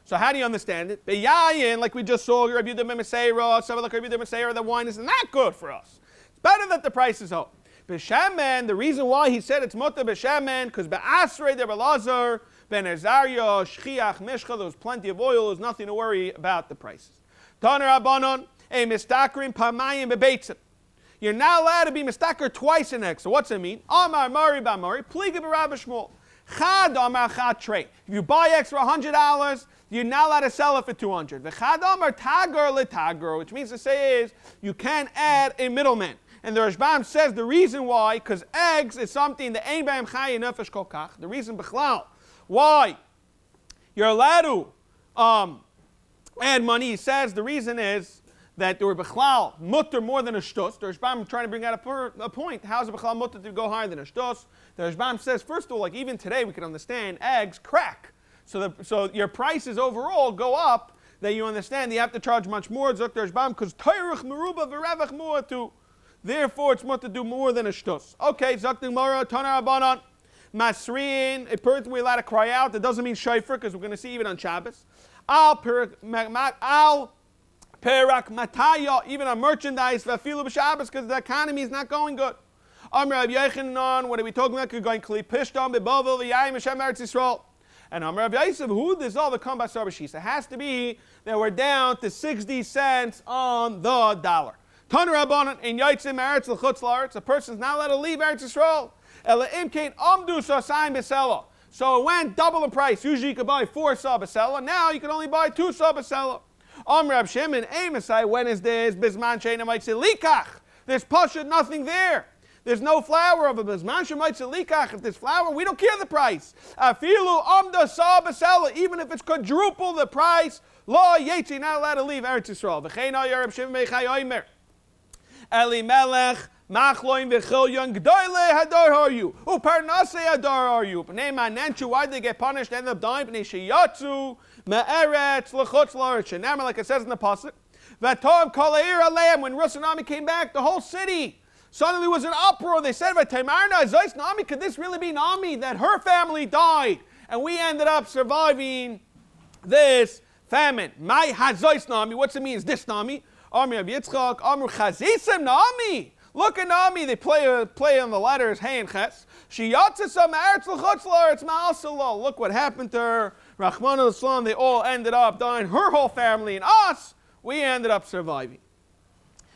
So how do you understand it? Beyayin, like we just saw, Rabbi Yehuda ben Meseira, some like Rabbi Yehuda ben Meseira, the wine is not good for us. It's better that the price is up. B'shemen, the reason why he said it's mutter b'shemen, because be'asrei de Belazar, ben Azariah, shchiach, mishcha, there was plenty of oil, there's nothing to worry about the prices. Taner Rabbanon, a mistakrim pamayim bebeitzim. You're not allowed to be mistaker twice in eggs. So what's it mean? Amar Mari Bamari, pliga b'Rabbi Shmuel. Chad Amar Chad trade. If you buy eggs for $100, you're not allowed to sell it for $200. V'chad Amar Tagar leTagar, which means to say is you can't add a middleman. And the Rashbam says the reason why, because eggs is something that ain't b'hem chay nefesh kol kach. The reason b'chlal why you're allowed to add money, he says the reason is that there were b'chlal mutter more than a shtus. The Rashbam trying to bring out a point. How is a b'chlal mutter to go higher than a shtus? The Rashbam says, first of all, like even today we can understand eggs crack. So your prices overall go up, that you understand you have to charge much more, Zok the Rashbam, because Tayrich Meruba v'Revach Mu'atu. Therefore, it's much to do more than a shtus. Okay, Zok the Gemara, Tanar Rabbanan, Masriin, a person we're allowed to cry out. That doesn't mean shayfer, because we're going to see even on Shabbos. Al Perak Mataya, even on merchandise, Vafilu b'Shabbos, because the economy is not going good. Amr Rabbi Yechanan, what are we talking about? We're going Kli Pishtam, Bebavel, V'yayim, Hashem, Eretz Yisrael. And Amr Rabbi Yosef, who this all the come by Sarvashis? It has to be that we're down to 60 cents on the dollar. Taner Rabbanan in Yitzim Eretz l'chutz la'aretz. A person's not allowed to leave Eretz Yisrael. Ela imkein amdu sasayim b'sela. So it went double the price. Usually you could buy 4 sa b'sela. Now you can only buy 2 sa b'sela. Amr Rab Shimon, Amosai, when is this? Bisman Scheiner might say likach. There's pasha, nothing there. There's no flour of a bisman. She might say likach. If there's flour, we don't care the price. Afilu amda sa b'sela. Even if it's quadruple the price, law yetzi, not allowed to leave Eretz Yisrael. V'cheina Rab Shimon meichai oimer. Eli Melech, Machloim v'chilyon, G'doyle hadar are you? Uparnase hadar are you? P'nei manenchu, why did they get punished? End up dying. P'nei sheyatzu, me'eretz, l'chutz la'aretz. Shenamar, like it says in the pasuk. V'tom kol ha'ir aleim, when Rus and Ami came back, the whole city suddenly was an uproar. They said, V'teimarna zois Nami, could this really be Nami? That her family died, and we ended up surviving this famine. My hazois Nami, what's it mean? Is this Nami? Amr of Yitzchak, Amr Chazisem Nami. Look at Nami, they play on the letters Hey and Ches. Shiyatzasam Eretz l'chutz la'aretz ma'asalo. Look what happened to her. Rahman al-Islam, they all ended up dying. Her whole family and us, we ended up surviving.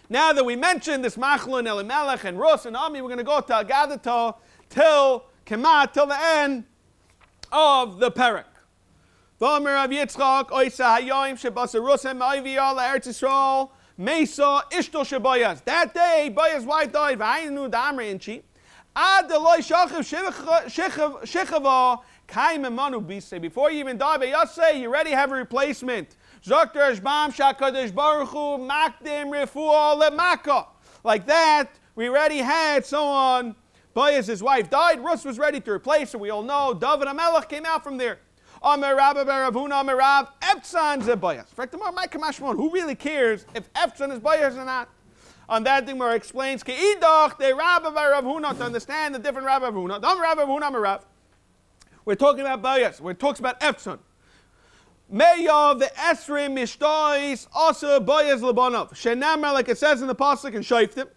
Now that we mentioned this Machlon, Elimelech, and Rus and Ami, we're going to go to Agadah till Kemat, till the end of the parak. V'Amr of Yitzchak, Oisa hayoim shebasa Rusem ma'iviyah la'Eretz Yisrael. Mesa Ishto Shabayas. That day, Bayas' wife died. V'ayinu da'amri inchi. Ad deloy shachav shechava kaim emanu bise. Before you even die, Bayaseh, you already have a replacement. Zokter Eshbam Shakadosh Baruch Hu Makdim Refuah Lemaka. Like that, we already had someone. Bayas' wife died. Rus was ready to replace her. We all know David HaMelech came out from there. Amar Rabba Baravuna Amar Rav Eftzan Zebayas. In fact, who really cares if Eftzan is Bayas or not? On that thing where it explains Keidach de Rabba Baravuna to understand the different Rabba Baravuna. Amar Rabba Baravuna Amar Rav. We're talking about Bayas. We're talking about Eftzan. Meyav the Esrim Mishtais Asa Bayas Labanov. Shenamar, like it says in the pasuk in Shaiftim,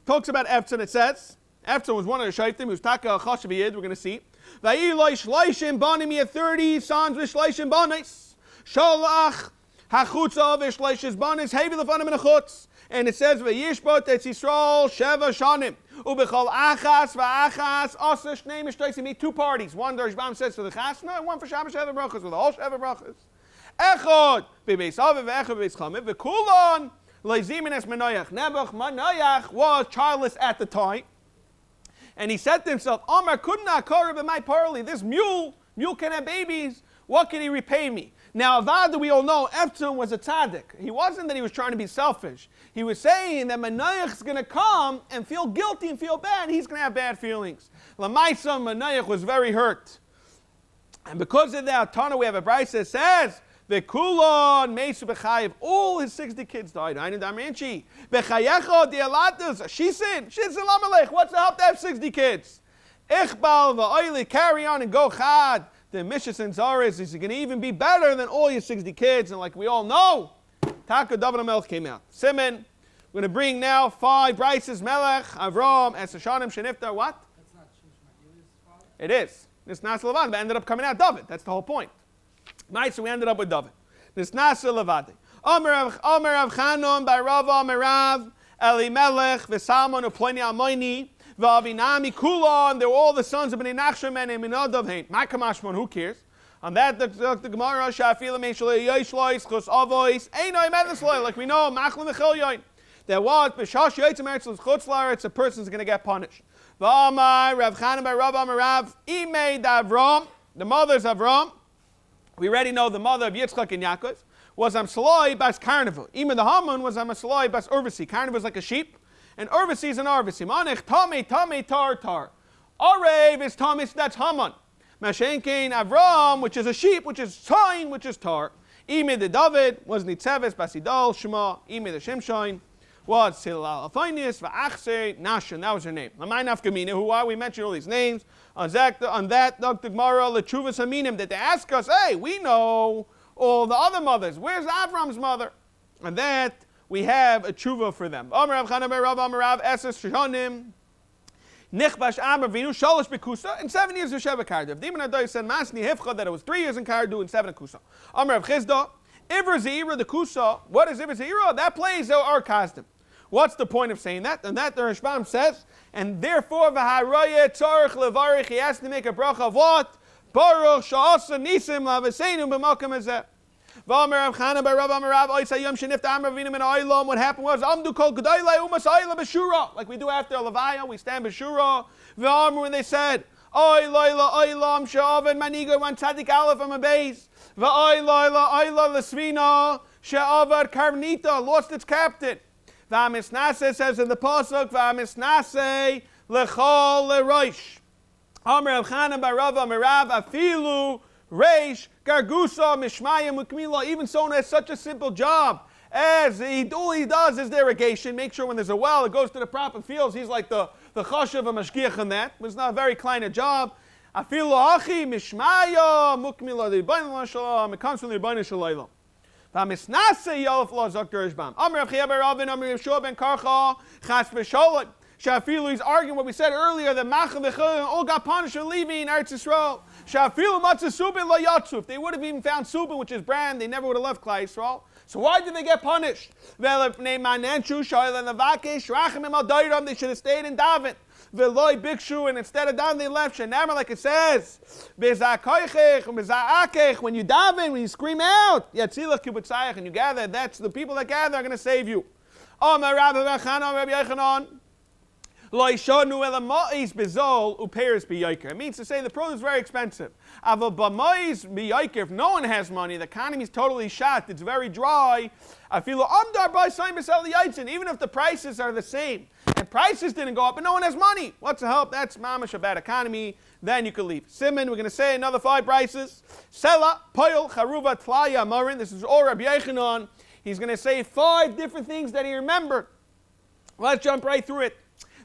talks about Eftzan. It says Eftzan was one of the Shaiftim. He was Taka Chashav Yid. We're going to see. Vayiloi shleishim banim, he had 30 sons with shleishim banis. Shalach hachutza v'shleishis banis hevi lefanim in a chutz. And it says vayishbot etz Yisrael sheva shanim ubechol achas va'achas asa shnei mishtais. He made 2 parties. One the Rashbam says for the chasna, and one for Shabbos sheva brachas, with the whole sheva brachas. Echad bebeis aviv echad bebeis chamim v'kulon leizimin es menayach. Nebuch Menayach was childless at the time. And he said to himself, Amar couldn't I carve in my parley? This mule can have babies. What can he repay me? Now, Avada, we all know, Ephraim was a tzaddik. He wasn't that he was trying to be selfish. He was saying that Manoach is going to come and feel guilty and feel bad. He's going to have bad feelings. Lamaisa, Manoach was very hurt. And because of that, Tana, we have a Bais that says, Vekulon Mesu Bechayev, all his 60 kids died. I didn't Damanchi. Bechayecha Dialatas, Shisin, Lamalech. What's the help to have 60 kids? Ichbal Va'oili, carry on and go chad. The Mishas and Zaris is going to even be better than all your 60 kids. And like we all know, Taka David HaMelech came out. Simen, we're going to bring now 5 Brises, Melech, Avram, Esashanim, Shenifta, what? That's not Shishmael's father? It is. This Nasa Levad, but ended up coming out David. That's the whole point. Nice, so we ended up with David. This Nasa Levadi. Omer Av Chanon, by Rav Amarav, Elimelech, V'Salmon, Upleni Amoini, V'Avinami, Kulon, they were all the sons of Bnei Nachshon and Minadav Hain. Makamashmon, who cares? On that, the Gemara, Shafila Meshalei Yeshlois, Chos Avois, Einoi Medesloy, like we know, Machlin V'Chil Yoin. There was, B'Shash Yoitzim Eretz Chutzlaretz, a person's going to get punished. V'Amai, Rav Chanan by Rav Amarav, Imei Davram, the mothers of Avram. We already know the mother of Yitzchak and Yaakov was Amsaloi bas Carnival. Even the Haman was Amsaloi bas Urvasi. Carnival is like a sheep, and Urvasi is an Urvasi. Manech Tame Tar Tar. Arev is Tame, that's Haman. Mashenkein Avram, which is a sheep, which is Tain, which is Tar. Ime the David was Nitzeves Basidal Shema. Ime the Shemshain was Silal Afainis Va'achse Nashon. That was her name. Lamai Nafkamina, who are we mentioned all these names. On that, Dr. Gemara, Lechuvas Haminim, that they ask us, hey, we know all the other mothers. Where's Avram's mother? And that we have a tshuva for them. Amar Rav Chanan bar Rav Amarav, Eses Shonim, Nichbash Amar Vinu, Shalosh Bekusa, and 7 years of Sheva Kardu. If Dimon Adoy said Masni Hifcha, that it was 3 years in Kardu and 7 in Kusa. Amar Rav Chizda, Iver Zeira the Kusa. What is Iver Zeira? That plays our Kasdim. What's the point of saying that? And that the Rashbam says, and therefore, v'haraya tzarich levarich, he has to make a bracha of what? Baruch sha'asa nisim la'veseinu b'malkam hazeh. V'amer Rav Chanan bar Rav Amarav, oisay yom shenifta amar v'inu min ha'olam. What happened was, amdu kol g'daylai umas ha'olam b'shura. Like we do after a levaya, we stand b'shura. V'amer, when they said, oy loyla oylam she'aven maniga one tzadik aleph am a Bais. V'oy loyla oyla l'svina she'avar karnita, lost its captain. V'amisnase says in the pasuk, V'amisnase lechol leroish. Amar Rav Chanan bar Rav Amarav, afilu reish gargusa mishmayim ukmila. Even someone has such a simple job as all he does is irrigation. Make sure when there's a well, it goes to the proper fields. He's like the chashav of mashgiach in that. It's not a very klein a job. Afilu achi mishmaya mukmila d'ibayna shalom. It comes from the ibayna shalom. V'amisnase yolf lo zokter ishbam. Amar Rav Chia bar Ravin, Amar Rav Shua ben Karcha, chas v'sholot. Shafilu, he's arguing what we said earlier, that Macha v'Chilim all got punished for leaving Eretz Yisrael. Shafilu matzah subin lo yatsu. If they would have even found subin, which is brand, they never would have left Klai Yisrael. So why did they get punished? They should have stayed in David. Veloy bikshu, and instead of David, they left. Shenamar, like it says, when you daven, when you scream out, yatzilach kibutzayach, and you gather, that's the people that gather are going to save you. It means to say the produce is very expensive. If no one has money, the economy is totally shot, it's very dry. Even if the prices are the same, and prices didn't go up, and no one has money, what's the help? That's mamash a bad economy. Then you can leave. Simon, we're going to say another 5 prices. Sela, Poil, Charuva, Tlaya, Marin. This is all Rabbi Yechanan. He's going to say 5 different things that he remembered. Let's jump right through it.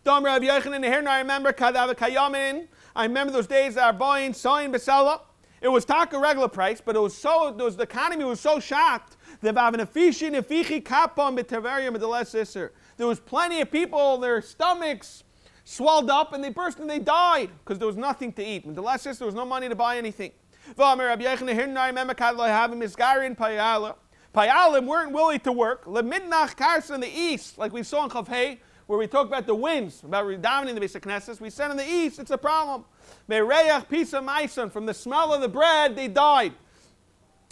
I remember I remember those days that are buying, selling, besela. It was taka regular price, but the economy was so shocked that there was plenty of people, their stomachs swelled up and they burst and they died because there was nothing to eat. There was no money to buy anything. I remember Payalim weren't willing to work. Lemidnach Kars in the east, like we saw in Chavhei, where we talk about the winds, about davening the Beis HaKnesses. We said in the east, it's a problem. Mereach Pisa Maison, from the smell of the bread, they died.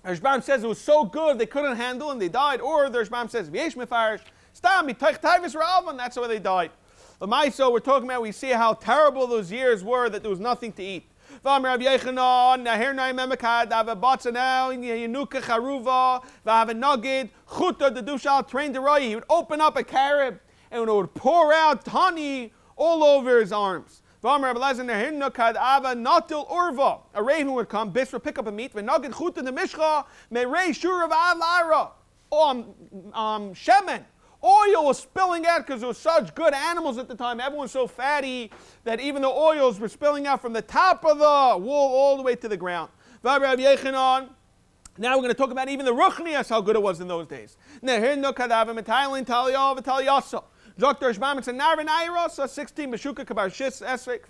Rashbam says it was so good they couldn't handle and they died. Or the Rashbam says, V'yesh mefarish, stam mitoich taivis ra'avan, that's why they died. The Maiso we're talking about, we see how terrible those years were that there was nothing to eat. V'amar Rav Yechanan, Nahir Naim Emekad, Ava Batsa now, Yenuka Charuva, V'ava Nagid, Chuta, the Dushal, trained the Rai. He would open up a carib and it would pour out honey all over his arms. V'amar Rav Lezer, Nahir Nukad, Ava Natil Urva. A raven would come, Basra, pick up a meat, V'nagid Chuta, the Mishcha, Merei Shiur of Alara. Shemen. Oil was spilling out because there were such good animals at the time. Everyone's so fatty that even the oils were spilling out from the top of the wall all the way to the ground. Now we're going to talk about even the ruchnias, how good it was in those days. Dr. Shmamitz and Narvin Iros, 16, Beshuka Kabar Shis, Esrei,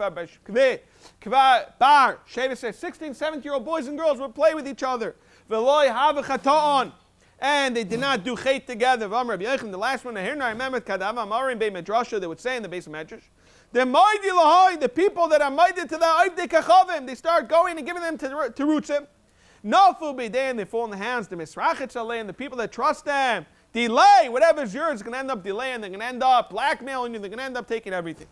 Kvar Bar, Shevis, 16, 17-year-old boys and girls would play with each other. Veloy Havachata'on. And they did not do chait together. The last one, I remember Medrash, they would say in the base of Medrash, the people that are mighty to the they start going and giving them to Rutzim. And they fall in the hands, the Misrachit Saleh, and the people that trust them. Delay, whatever's yours is going to end up delaying, they're going to end up blackmailing you, they're going to end up taking everything.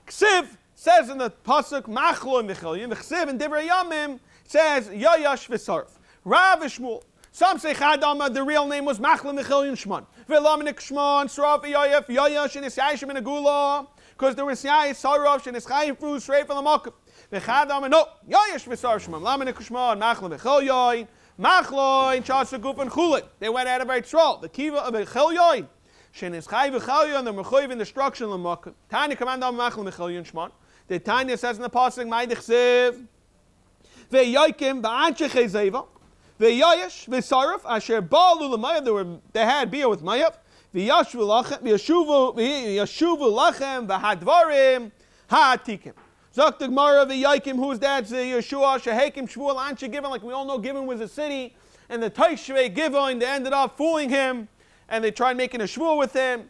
Ksiv says in the Pasuk, Machlo and Michalim, the Ksiv in Divrei Yamim says, Yayash V'Sarf. Rav Shmuel. Some say Chadama, the real name was Machla Michalion Shman. V'laminik Shman, Sraf Yoyef, Yoyash, and Isyashim in Agula, because there was Yai, Sarov, and Ischai Fru, Sreif, and Lamakam. V'chadama, no, Yoyash V'sar Shman, Laminik Shman, Machla Michalion, Machloin, Chasaguf, and Chulit. They went out of Eitzral. The Kiva of Michalion, Shen Ischai V'chalion, the Mechoiv in destruction, Lamakam. Tanya command on Machla Michalion Shman. The Tanya says in the Pasuk, Maidich Ziv, V'yoikim, V'anche Chezeva. V'yayish v'sarif asher ba'alu l'mayav, they had beer with mayav. V'yashuvu lachem v'hadvarim ha'atikim. Zok the Gemara v'yayikim, who's that? Yeshua shehekim shvuel anshe Givon. Like we all know, Givon was a city, and the Taishvei Givon, they ended up fooling him, and they tried making a shvuel with him,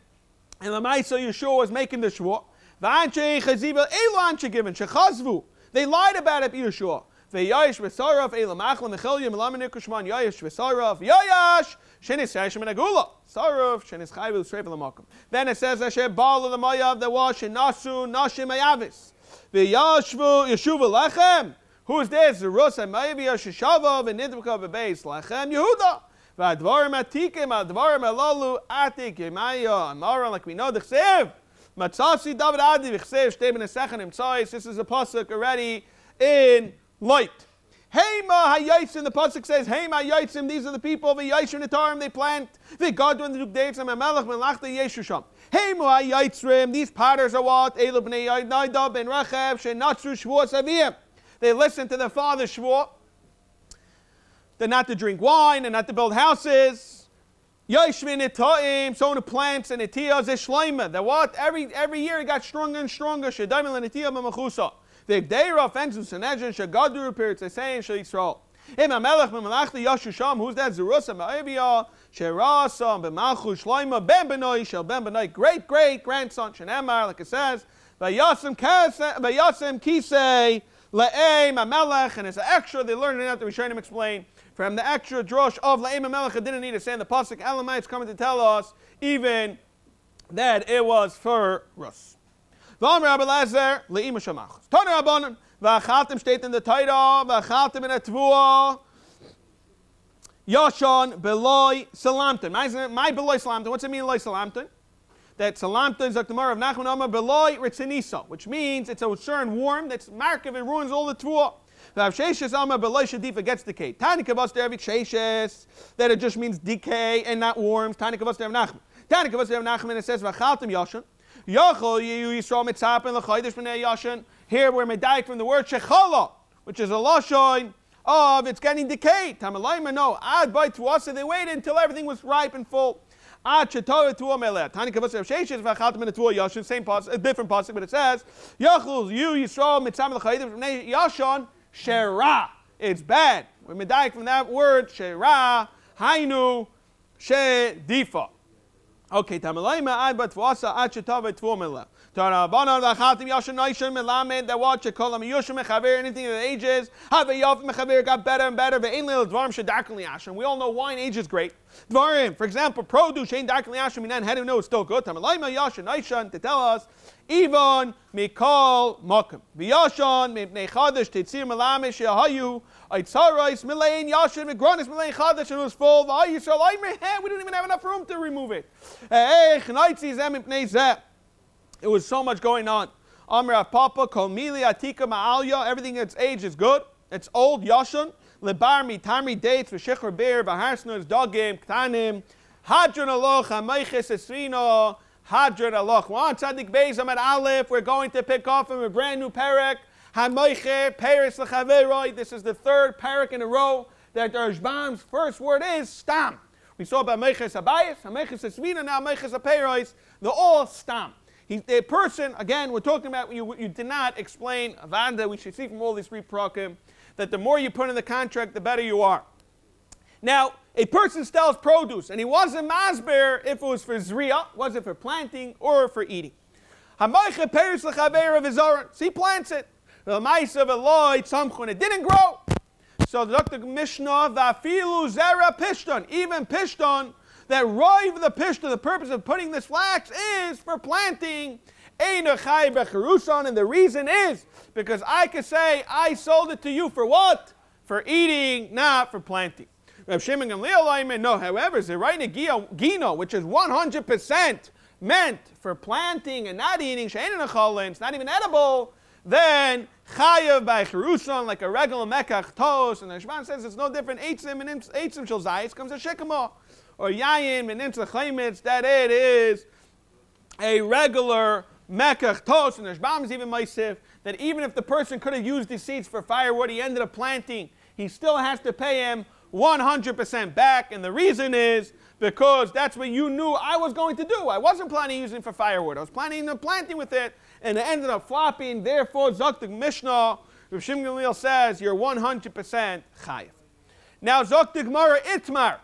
and the Maisa Yeshua was making the shvuel. V'anshe chaziva elu anshe Givon shechazvu. They lied about it, Yeshua. V'yayish v'saraf elam achla mechilya melaminik ushman yayish v'saraf yayash shenis yashim and agula saraf shenis chayvu l'sreif l'makom. Then it says asher ba'al l'mayav that was shenasu nashim ayavis v'yashvu yeshuva lechem. Who's this? Zerus ha'mayav yashishava v'nidvka v'beis lechem Yehuda v'advarim atikim advarim alalu atik yemaya amara, like we know the chsev matzasi David adi v'chsev shtei b'nesechan imtzais. This is a pasuk already in light. Hema hayitzim, the pasuk says, Hema hayitzim, these are the people of Yishur Nitarim, they plant. The God when the dates and Melech Melachta Yeshusham. Hema hayitzim, these potters are what? Elu bnei Nadab and Rechab shenatzru shvuos aviyim. They listen to their father's shvuah. They're not to drink wine and not to build houses. Yishvin Nitaim, someone who plants and Etiyah is Shleima. That what? Every year it got stronger and stronger. Shedayim and Etiyah b'machusa. The Gdeira offensive Sanedrin Shagadur periods they say in Shal Yisrael. Melech Melachta Yashusham, who's that? Zerusa Ma'aviyah, Sherasa, B'malchu Shloima, Ben Benoi, Shel Ben Benoi, great grandson, Shenemar, like it says, Vayasem Kisei, Le'em Amelech, and it's an extra, they learned it out, the Rishonim explain, from the extra drosh of Le'em Amelech, it didn't need to say in the Pasuk, Elamai is coming to tell us, even that it was for Rus. V'amr Rabbi Lezer le'ima shamachos. Tana Rabbanan v'achaltem steht in the Torah v'achaltem in a tvua yashon beloi salamton. My beloi salamton. What's it mean beloi salamton? That salamton is the Gemara of Nachman Amar beloi ritzinisa, which means it's a certain worm that's markiv and ruins all the tvua. V'avsheshes Amar beloi shadifa gets decayed. Tani kavas derevik sheshes, that it just means decay and not worms. Tani kavas derev Nachman. Tani kavas derev Nachman, it says v'achaltem yashon. Here we're medayik from the word shechala, which is a lashon of it's getting decayed. Tamalayma no. Ad by tuasa, they waited until everything was ripe and full. Ad shetara tuah meleh. Tani kavas of sheishes v'achaltem in the tuah yashin. Same pasuk, a different pasuk, but it says Yachol you Yisrael mitzam l'chaydim from yashan shera. It's bad. We're medayik from that word shera hainu shedifa. Okay, Tamalayma ad bat v'asa ad shetava tuah meleh. That watch it, anything that ages, got better and better. We all know wine ages great. For example, produce, how do we know it's still good? To tell us, even mikol mokum. V'yashan mipnei chadash tetzir melamish yahayu aitzarais milein yashan migronis milein chadash, and it was full. We didn't even have enough room to remove it. It was so much going on. Amr Papa kol mili atika ma'alya. Everything that's aged is good. It's old yashan. Lebar mitamri dates v'shechor beer v'harsnus dogim ktanim hadron aloch hamayches esrino. Hadron aloch. We're on Tzadik Bais Amad Aleph. We're going to pick off from a brand new parak. Hamoiche Paris L'Chaveroi. This is the third parak in a row that the Rashbam's first word is stam. We saw about Meiches Habayis, Hameiches Esvina, now Meiches Haperois. They're all stam. The person, again, we're talking about, you did not explain Avanda. We should see from all these three prakim that the more you put in the contract, the better you are. Now, a person sells produce, and he wasn't masber if it was for zriya, was it for planting or for eating. So he plants it. It didn't grow. So the Mishnah, even pishton, that roiv the pishton, the purpose of putting this flax is for planting. And the reason is because I could say I sold it to you for what? For eating, not for planting. No, however, Zeraina Gino, which is 100% meant for planting and not eating, it's not even edible, then Chayav by Cheruson, like a regular Mekach Tos, and the Shban says it's no different, Eitzim Shel Zayis comes a Shekamo, or Yayin, and Nimtza Chaimitz, that it is a regular Mekach Tos, and the Shban is even Maisif, that even if the person could have used these seeds for firewood, he ended up planting, he still has to pay him 100% back, and the reason is because that's what you knew I was going to do. I wasn't planning using it for firewood. I was planning on planting with it, and it ended up flopping. Therefore, Zoktik Mishnah, Rav Shimon Gamliel says you're 100% chayiv. Now, Zoktik Mara Itmar,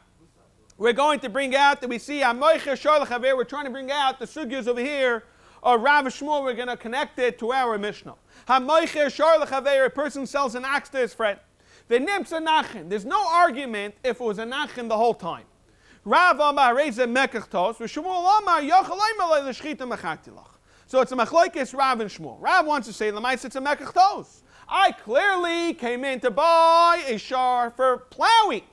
we're going to bring out that we see Amoicher Shar L'Chaver. We're trying to bring out the sugyas over here of Rav Shmuel. We're going to connect it to our Mishnah. Amoicher Shar L'Chaver, a person sells an ox to his friend. There's no argument if it was a nachin the whole time. Rav Amar Reza Mekach Tos, Shmuel Amar Yochalayim L'Shchita Mechartilach. So it's a machlokes Rav and Shmuel. Rav wants to say Lamais it's a Mekach Tos. I clearly came in to buy a shar for plowing,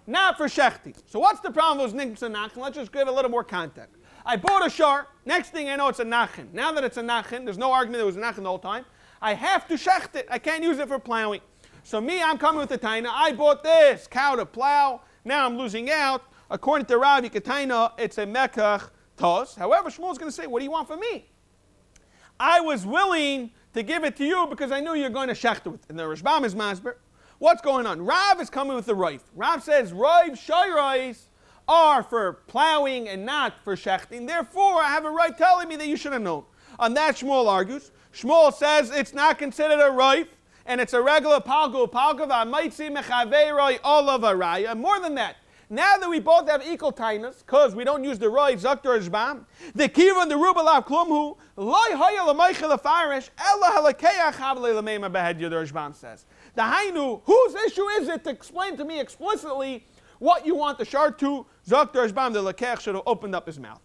not for shechting. So what's the problem with those nichs and nachin? Let's just give a little more context. I bought a shar. Next thing I know, it's a nachin. Now that it's a nachin, there's no argument that it was a nachin the whole time. I have to shecht it. I can't use it for plowing. So I'm coming with the taina. I bought this cow to plow. Now I'm losing out. According to Rav Yikataina, it's a mekach tos. However, Shmuel's going to say, what do you want from me? I was willing to give it to you because I knew you're going to shecht it. And the Rashbam is masber. What's going on? Rav is coming with the roif. Rav says, roif shayrais are for plowing and not for shechting. Therefore, I have a right telling me that you should have known. On that, Shmuel argues. Shmuel says it's not considered a roif. And it's a regular palgu v'amaitzi mechaveiroi olav araya. More than that, now that we both have equal tainas, because we don't use the roi zaktor shbam, the kiva and the rubalav klumhu loy haya l'meichel afarish ella halakeach havle l'meima behed yodor shbam says. The hainu, whose issue is it to explain to me explicitly what you want the shar to? Zaktor shbam, the lakeach should have opened up his mouth.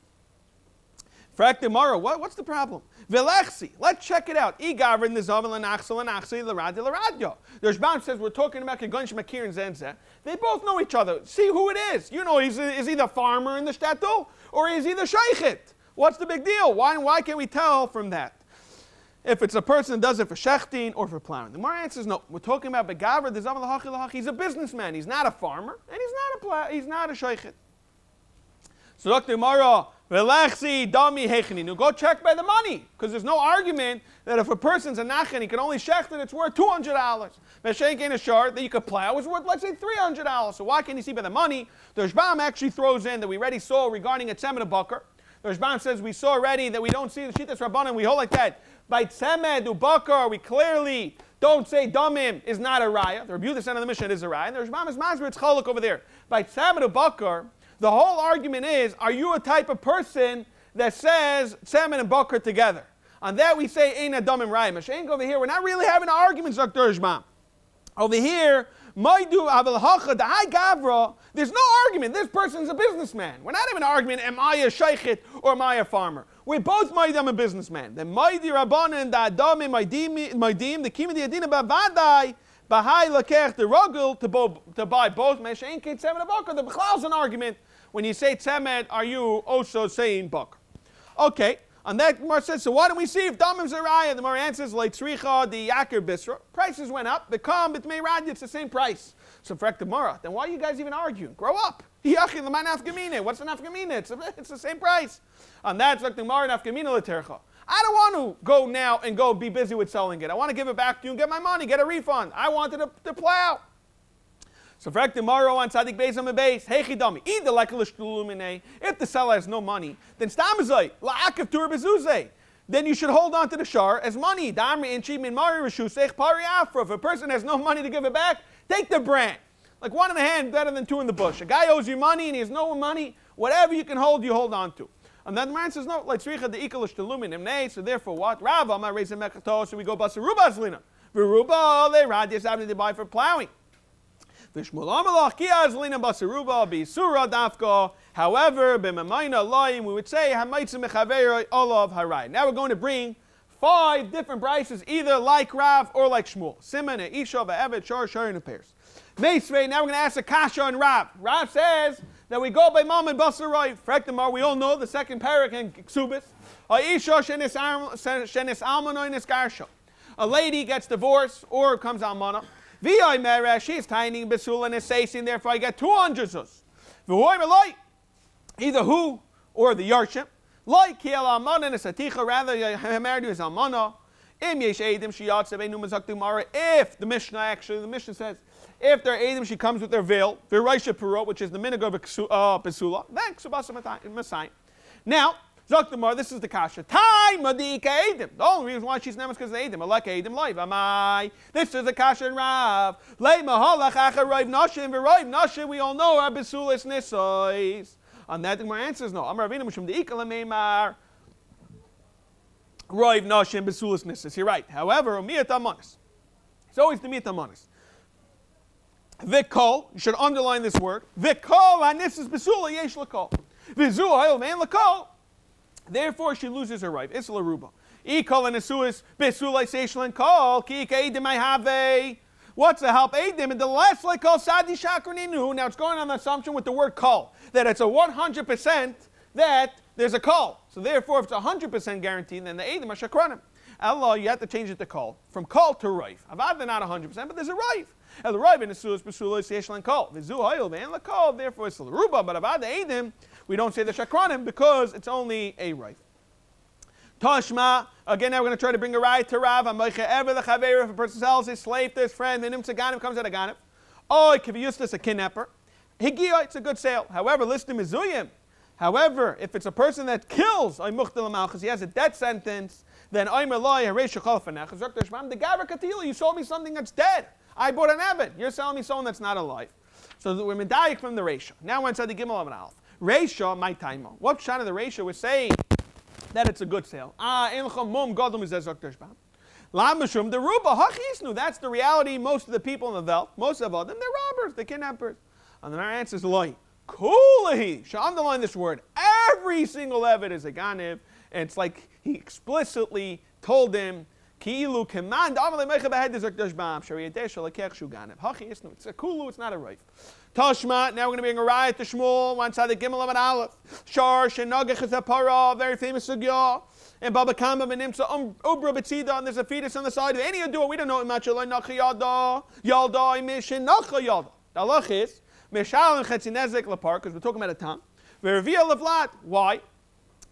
Frak tomorrow, what's the problem? Velechsi, let's check it out. Igavrin the zavel and achsel l'radi l'radyo. The Rashbam says we're talking about Kegonsh Makir and Zenze. They both know each other. See who it is. You know, is he the farmer in the shtetl or is he the shaychit? What's the big deal? Why can't we tell from that? If it's a person that does it for shechting or for plowing. The Gemara answers no. We're talking about Begavrin the zavel l'hachi. He's a businessman. He's not a farmer and he's not a shaychit. So Dr. Gemara. Velechsi dami hechini. Go check by the money, because there's no argument that if a person's a nachan, he can only shecht it, it's worth $200. Meshenk in a shart that you could plow is worth, let's say, $300. So why can't you see by the money? The Rashbam actually throws in that we already saw regarding a tzemed bakar. The Rashbam says we saw already that we don't see the shitas rabbanim. We hold like that. By tzemed ubakar, we clearly don't say damim is not a raya. The Rebbe the son of the Mishnah is a raya. And the Rashbam is masber, it's cholok over there. By tzemed ubakar. The whole argument is, are you a type of person that says tzemen and bakar together? On that we say, Ein Adamim Rayim. Mashenk over here, we're not really having an argument, Dr. Ishmael. Over here, Maidu Aval Hacha, the High Gavra, there's no argument. This person's a businessman. We're not having an argument, am I a shaykhit or am I a farmer? We're both Maidam a businessman. The Maidi Rabbanan, the Adamim, Maidim, the Kima, the Adina Bavadai, Bahai Lakech, the Rugul, to buy both. Mashenk Tzemet Abakar. The B'chal's an argument. When you say Tzemet, are you also saying Bakar? Okay. And that Gemara says, so why don't we see if Damim Zeraya? The Gemara answers, like Tzricha, the Yakir Basra. Prices went up. Become B'tmei Radi, it's the same price. So for Gemara, then why are you guys even arguing? Grow up. Yachi l'man nafkamina. What's the nafkamina? It's the same price. And that's like the Gemara nafkamina l'tercha. I don't want to go now and go be busy with selling it. I want to give it back to you and get my money, get a refund. I wanted to plow. So for tomorrow on Tzadik Beis on the base, hey chidami, either like a l'shtulumine. If the seller has no money, then stamazay la'akev tur bezuzay. Then you should hold on to the shar as money. Damri and min mari reshusech pari afra. If a person has no money to give it back, take the brand. Like one in the hand, better than two in the bush. A guy owes you money and he has no money. Whatever you can hold, you hold on to. And then the man says, no, like tzricha the ikal l'shtulumin imnei. So therefore, what? Rav, I'm not raising mechato. So we go basaruba zlina. V'ruba they rad yisabni they buy for plowing. However, we would say, now we're going to bring 5 different prices, either like Rav or like Shmuel. Simon, Isha, Evet, Shar, Shar, and Pairs. Now we're going to ask a Kasha and Rav. Rav says that we go by Mom and Basra. Frektamar, we all know the second parak in Ksubis. A lady gets divorced or comes almana. Vi Medrash, she is tiny besul and is saying, therefore I get 200 zus. Either who or the yarship. Like kiel almana and a saticha, rather married to his almana. Im yesh edim shiyat sevenu mazak mara. If the Mishnah says, if they're edim, she comes with their veil, v'raisha purot, which is the minhag of besula. Then ksubasa masai. Now. Zaktamar, this is the kasha. Time madika edim. The only reason why she's named is because of edim. Alek edim live. Amai. This is the kasha and Rav. Lei mahalach acha roiv nashim v'roiv nashim. We all know our besulis nisois. On that, my answer is no. Amar Ravina Mishum the ikala meimar. Roiv nashim besulis nisois. You're right. However, umiyat amanis. It's always the miyat amanis. Vikol. You should underline this word. Vikol anis is besula yesh lakol. Vizu hayol man lakol. Therefore, she loses her right. Isla ruba. Ikol and asuis besulai seishlan kol ki edim I have. What's the help edim? And the last like call sadi shakraninu. Now it's going on the assumption with the word kol that it's a 100% that there's a kol. So therefore, if it's 100% guaranteed, then the edim are shakranim. Allah, you have to change it to kol from kol to rife. Avad not 100%, but there's a rife. El rife in asuis besulai seishlan kol. Vizu hayol ve'en la kol. Therefore, it's ruba. But avad the edim. We don't say the shakranim because it's only a rife. Tashma, again, now we're going to try to bring a right to Rav. If a person sells his slave to his friend, then Ganim comes out a Ganim. Oh, it could be used as a kidnapper. Higia, it's a good sale. However, list him Mizuyim. However, if it's a person that kills, he has a death sentence, then the Gavra Katila, you sold me something that's dead. I bought an Evid. You're selling me someone that's not alive. So we're medayik from the ratio. Now we're inside the Gimel of an Aleph. Reisha, my time. What shot of the ratio was saying that it's a good sale. The ruba hachisnu. That's the reality. Most of the people in the Welt, most of them, they're robbers, they're kidnappers. And then our answer is loy. Kulahi. Should underline this word. Every single Evid is a ganiv, and it's like he explicitly told him. Ki'ilu command it's a kulu, it's not a rife. Tashma, now we're going to bring a riot to Shmuel, one side the Gimel of an Aleph. Shar, Shenagach is a para, very famous sugya. And Baba Kama, Benimsa, Ubra Betzida, and there's a fetus on the side of any do we don't know much. Nacha Yalda, Yalda, Mishin, Nacha Yalda. The halach is, Mishal and Chetzinezek Lapar, because we're talking about a tam. Vervia Levlat. Why?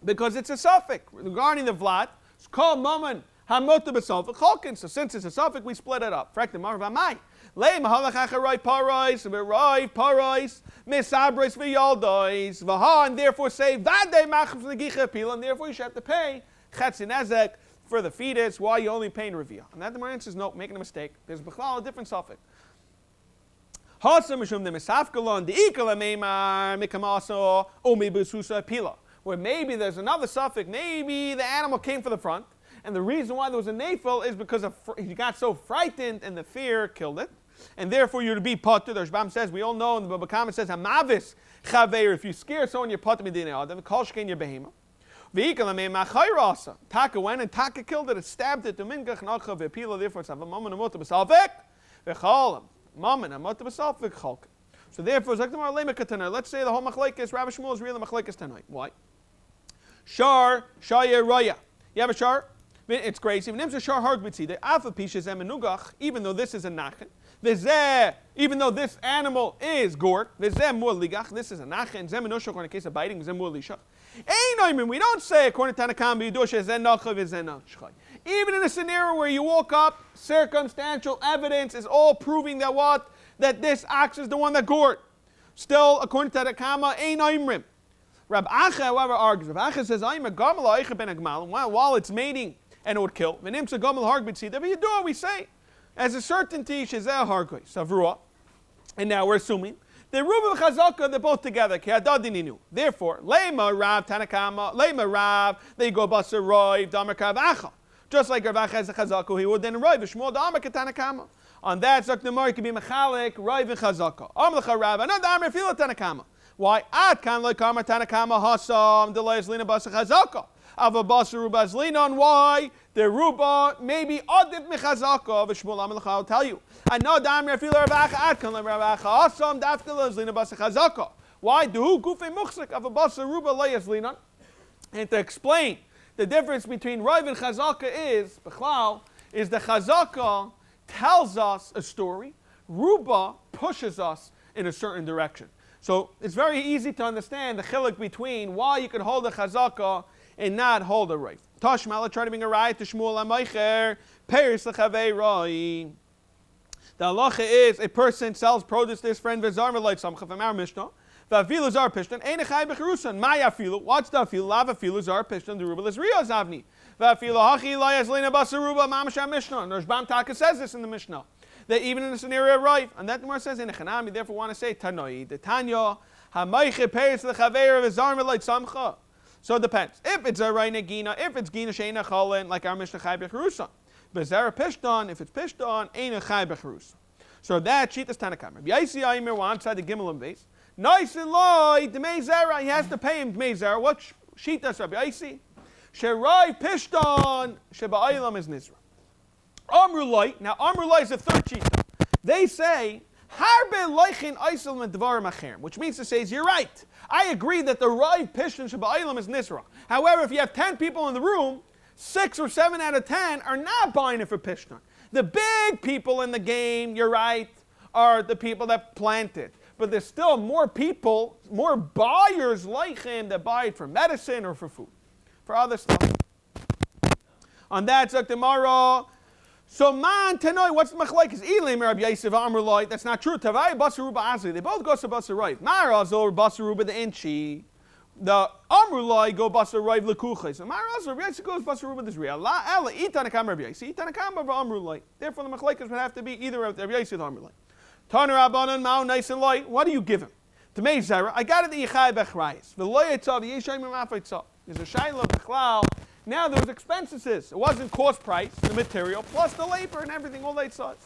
Because it's a suffix. Regarding the Vlat, it's called Maman. So since it's a suffix, we split it up. Frektim Marvamai. Lei mahalachacharoi parais, v'roi parais, misabris v'yaldois, v'ha, and therefore say vadei machim l'gicha pila, and therefore you should have to pay chetzinezek for the fetus. Why you only paying revia? And that the answer is no, making a mistake. There's b'chlal a different suffix. Hasam mishum de misafkalon de ikala meimar mikamaso umi b'susa pila, where maybe there's another suffix. Maybe the animal came for the front. And the reason why there was a nafel is because he got so frightened and the fear killed it. And therefore you're to be potter. The Rashbam says, we all know, and the Baba Kama says, Hamavis chaver, if you scare someone, you're potter medina adam, kol shkein your behema. Taka went and Taka killed it and stabbed it. Therefore it's a moment of mutter b'salvik v'cholam. Moment of mutter b'salvik cholk. So therefore, let's say the whole machlekes, Rabbi Shmuel is really machlekes tonight. Why? Shar, Shaya, Raya. You have a shar? It's crazy. Even though this is a nachen, even though this animal is gored, this is a nachen, in the case of biting, we don't say, according to Tanakam, even in a scenario where you woke up, circumstantial evidence is all proving that what? That this ox is the one that gored. Still, according to Tanakama, ein oimrim. Rab Acha, however, argues. Rab Acha says, while it's mating and it would kill, but you do what we say. As a certainty, shezeh hargoy, savrua. And now we're assuming the Ruba and Chazaka, they're both together. Therefore, Lema Rav Tanakama, Lema Rav, they go Basra Roiv, Damar Kavacha. Just like Rav Acha has a Chazaka, he would then Roiv, Shmuel Damar Tanakama. On that, Zaknamar could be Mechalik, Roiv and Chazaka. Amlecha Rav, another Amr Fila Tanakama. Why? At kan like Kamar Tanakama Hasam, Delayas Lina Basra Chazaka. Ava Basra Ruba's Lina on why? The Ruba maybe Adif Mechazaka, Vishmul Amlecha, I'll tell you. And no Damar Fila Rav Acha, at kan like Rav Acha Hasam, Dafdelayas Lina Basra Chazaka. Why? Do Gufe Muchsik of a Basra Ruba Layas Lina? And to explain the difference between Roiv and Chazaka is, Bechlal, is the Chazaka tells us a story, Ruba pushes us in a certain direction. So it's very easy to understand the chiluk between why you can hold a chazaka and not hold a roiv. Tashmala try to bring a riot to Shmuel Amaycher, Peris Lechavei Roi. The halacha is a person sells produce to his friend V'zar Melait Samcha from our Mishnah. V'afilu zar pishtan ein echai b'cherusan. My afilu. What's the afilu? Lav afilu zar pishtan. The ruba is riyaz avni. V'afilu hachi layas lina basaruba mamasha Mishnah. And Rashbam Taka says this in the Mishnah. That even in the scenario right, and that the Gemara says in Echanami, therefore want to say Tanoi, the Tanya, Hamayche Peis Lechaver V'zar Melait Samcha. So it depends. If it's a Reine Gina, if it's Gina Sheina Cholin, like our Mishnah Chai B'cherusan. V'zar pishtan, if it's pishtan, ein Chai B'cherusan. So that sheet is Tanakam. Yaisi Aimer wants the Gimel and Bais. Nice and loy, the Meizera, he has to pay him Meizera. What sheet does Rabbi Yaisi? Sherai pishtan, Sheba'aylam is Nizra. Amrulai, now Amrulai is the third shita. They say, Harbe Leichin Eisel and Devar Macherem, which means to say, you're right. I agree that the Rai Pishtan Shabba'ilam is Nisra. However, if you have 10 people in the room, 6 or 7 out of 10 are not buying it for Pishtan. The big people in the game, you're right, are the people that plant it. But there's still more people, more buyers like him that buy it for medicine or for food, for other stuff. On that, Zak Gemara. So man tenoi, what's the machlekes? Elim Rabbi Yosef Amrulai. That's not true. Tavai Basaruba Azli. They both go to Basarai. Marazol Basaruba the Inchi. The Amrulai go Basarai Lekuche. So Marazol Rabbi Yosef goes Basaruba the Zriya. La Ela Itanakam Rabbi Yosef. Itanakam of Amrulai. Therefore the machlekes would have to be either Rabbi Yosef or Amrulai. Tana Rabbanan Mao nice and light. What do you give him? To me Zara, I got it the Yichai Bechrayis. The Loyatzav Yeshayim Mafaytzav. There's a Shaila Bechlal. Now there was expenses. It wasn't cost price, the material, plus the labor and everything, all that size.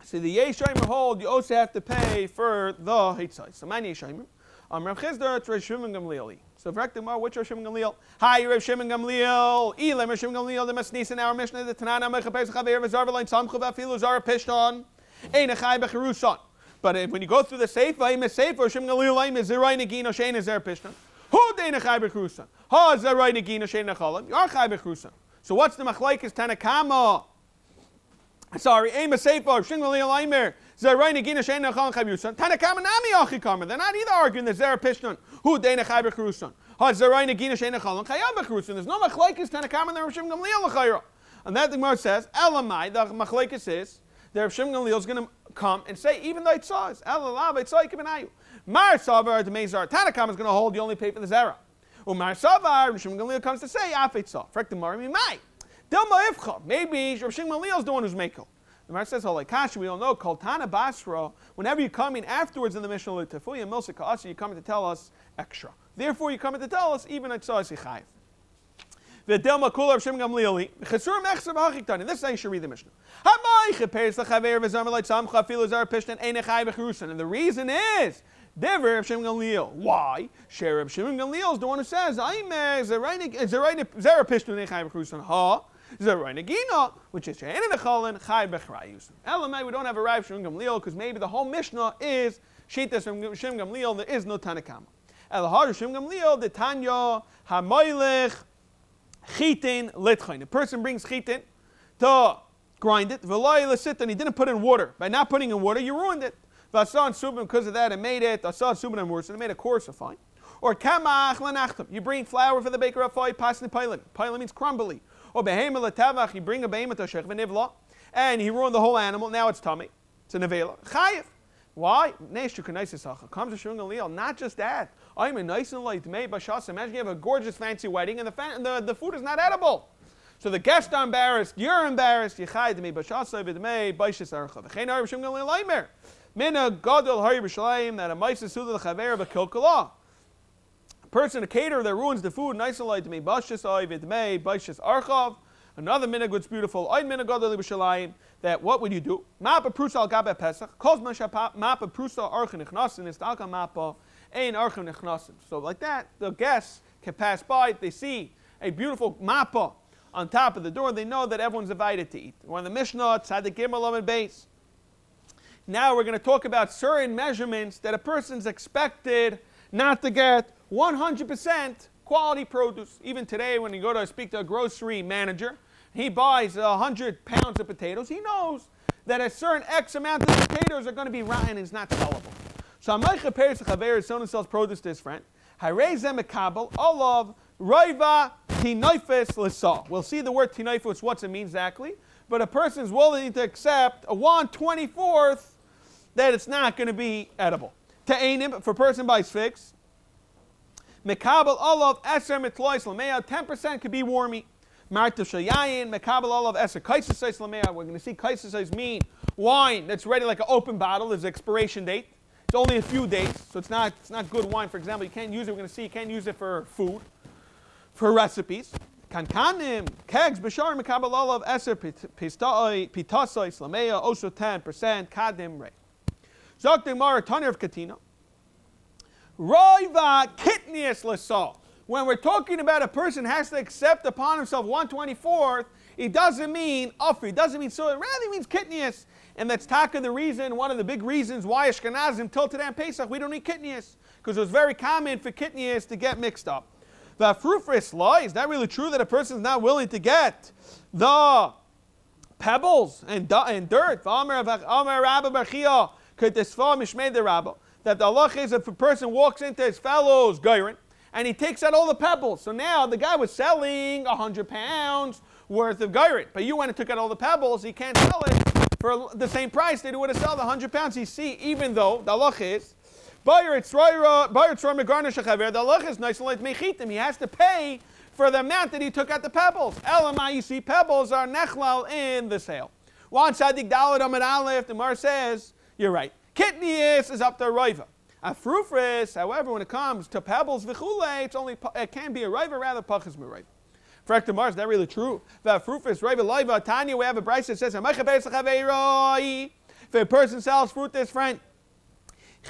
So the Yeshayim hold, you also have to pay for the Hitzai. So man Yeshayim. Rav Chizdar, it's Rav Shimon Gamliel. So for Ekdemar, which Rav Shimon Gamliel? Hi, Rav Shimon Gamliel. Elam Rav Shimon Gamliel, the Masnis in our Mishnah, the Tanana, Mechapes, Chaver, Vazarvalain, Samchu, Vafilu, Zara, Pishton, Ein Achai, Becherusan. But when you go through the Sefer, Im is Sefer, Rav Shimon Gamliel, Im is Zerai Negino, Shein is Zara, Pishton. Who Dein Achai, Becherusan? Ha, Zerai Negino, Shein Achalim, Yar Chai, Becherusan. So what's the Machlaikis Tanakama? Sorry, Ema Sefer, Shingli Alimer, Zerai Negina Shein Achalim Chabusan, Tanakama Nami Achikama. They're not either arguing that Zera Pishtan, who Deina Chai Becherusan. Ha, Zerai Negina Shein Achalim Chayam Becherusan. There's no Machlaikis Tanakama and the Rav Shimon Gamliel L'chayra. And that the Gemara says, Elamai, the Machlaikis is, the Rav Shimon Gamliel is going to come and say, even though it says, Elalav, it's like Ibn Mar Savar, the Mezar, Tanakama is going to hold, you only pay for the Zera. Umar Savar, Rav Shimon Gamliel comes to say, Afetzah. Frek the Mar, Mai. Maybe Rav Shimon Gamliel is the one who's makel. The Gemara says, "Like Kashi, we all know, Kol Tana Basra. Whenever you come in afterwards in the Mishnah, Tefuya Milsa Kaasi, you come in to tell us extra. Therefore, you come in to tell us even at Tzah Chayiv. V'delma kula Rav Shimon Gamliel. Chesur mechzer b'hachiktani. This is how you should read the Mishnah. Hamayche peres l'chaver v'zamar like tzamcha afilu zar pishtan ein echai b'cherusan. And the reason is, Diver Rav Shimon Gamliel. Why? Share Rav Shimon Gamliel is the one who says, Aimer zera pishtan ein echai b'cherusan. Ha? Zera negina, which is she'en nechalin chai b'chrayus. Elamai, we don't have a Rav Shimon Gamliel because maybe the whole Mishnah is Shitas from Shimon Gamliel. There is no Tanakama. El Shimon Gamliel, the Tanya hamoylech chitin litchain. A person brings chitin to grind it. V'loy l'sit, and he didn't put in water. By not putting in water, you ruined it. V'asa and subim, because of that, it made it. Asa and subim and worse, and it made it coarser, fine. Or kamach lanachtam. You bring flour for the baker of foy, pasni pailim. Pailim means crumbly. Or behema l'tavach, you bring a behema to shech v'nivla, and he ruined the whole animal. Now it's tummy. It's a nevela. Chayiv. Why? Comes to Shimon Gamliel. Not just that. I'm a nice and light made bashas. Imagine you have a gorgeous fancy wedding and the food is not edible. So the guests are embarrassed. You're embarrassed. Yichai me bashas v'dmei baishis archav. Scheiner Shimon Gamliel leimer. Mina gadol hari b'shalayim that a ma'aser suda l'chaver b'kilkala. A person, a caterer that ruins the food. Nice and light me bashas v'dmei baishis archav. Another minhag that's beautiful. Ein minhag gadol b'shalayim. That what would you do? Mapa prusa al gabe pesach. Calls mapa prusa archen nechnasin. Is talka mapa ein archen nechnasin. So like that, the guests can pass by. They see a beautiful mapa on top of the door. They know that everyone's invited to eat. We're in the Mishnah, Tzadik Gimel and Bais. Now we're going to talk about certain measurements that a person's expected not to get 100% quality produce. Even today, when you go to speak to a grocery manager, he buys 100 pounds of potatoes. He knows that a certain X amount of potatoes are going to be rotten and it's not sellable. So Amaycha Peres Chaver, someone sells produce to his friend. Harezem Ekabel, Olav, Raiva, Tinoifis Lisa. We'll see the word Tinoifis, what it means exactly. But a person's willing to accept a 1/24th that it's not going to be edible. Ta'enim, if a person buys figs, Mekabel Olav, Eser Mitlois Lamea, 10% could be warmy. Marta Shayayin, Mekabel Olav Eser Kaisasais Lamea. We're going to see Kaisasais mean wine that's ready like an open bottle. There's an expiration date. It's only a few days, so it's not good wine. For example, you can't use it. We're going to see you can't use it for food, for recipes. Kankanim, kegs, b'shar, Mekabel Olav Eser Pitasais Lamea. Also 10%. Kadim Rei. Zok Mara Tanir of Katina. Roiva Kitnius Lasal. When we're talking about a person has to accept upon himself 1/24th, it doesn't mean offer. It doesn't mean so. It rather means kitnius. And that's taka the reason, one of the big reasons why Ashkenazim till today on Pesach we don't eat kitnius. Because it was very common for kitnius to get mixed up. The frufris law, is that really true that a person is not willing to get the pebbles and dirt? That the halach is if a person walks into his fellow's geirin, and he takes out all the pebbles. So now the guy was selling 100 pounds worth of geirit, but you went and took out all the pebbles. He can't sell it for the same price that he would have sold 100 pounds. You see, even though the halach is, the halach is nice and light mechitim. He has to pay for the amount that he took out the pebbles. Elamai, you see, pebbles are nechlal in the sale. One Sadik Dalad Amid Aleph, the Mar says, you're right. Kitnius is up to Raiva. A frufris, however, when it comes to pebbles v'chule, it can be a raiva, rather pachas m'raiva. For Ektamar, is that really true? That frufris raiva laiva Tanya, we have a Bais that says, if a person sells fruit to his friend,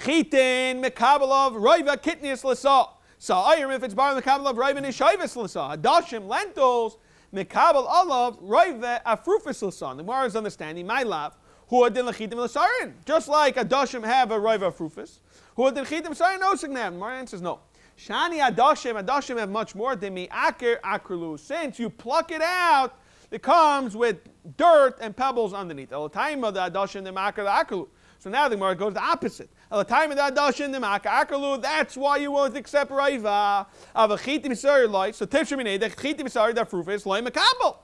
chitin mekabelov raiva kitnius lasa. Sa'ayim, if it's bar mekabelov raiva nishayvis lasa. Adashim lentils mekabel olav raiva a frufris lasa. The Gemara is understanding my love. Just like adashim have a raiva frufis. Who did chitim sorry no signam? My answer is no. Shani adashim have much more than me aker akrulu. Since you pluck it out, it comes with dirt and pebbles underneath. El time of the adashim the aker akrulu. So now the Gemara goes the opposite. El time of the adashim the aker akrulu. That's why you won't accept raiva of a chitim sorry light. So tishminei the chitim sorry that frufis loy mekabel.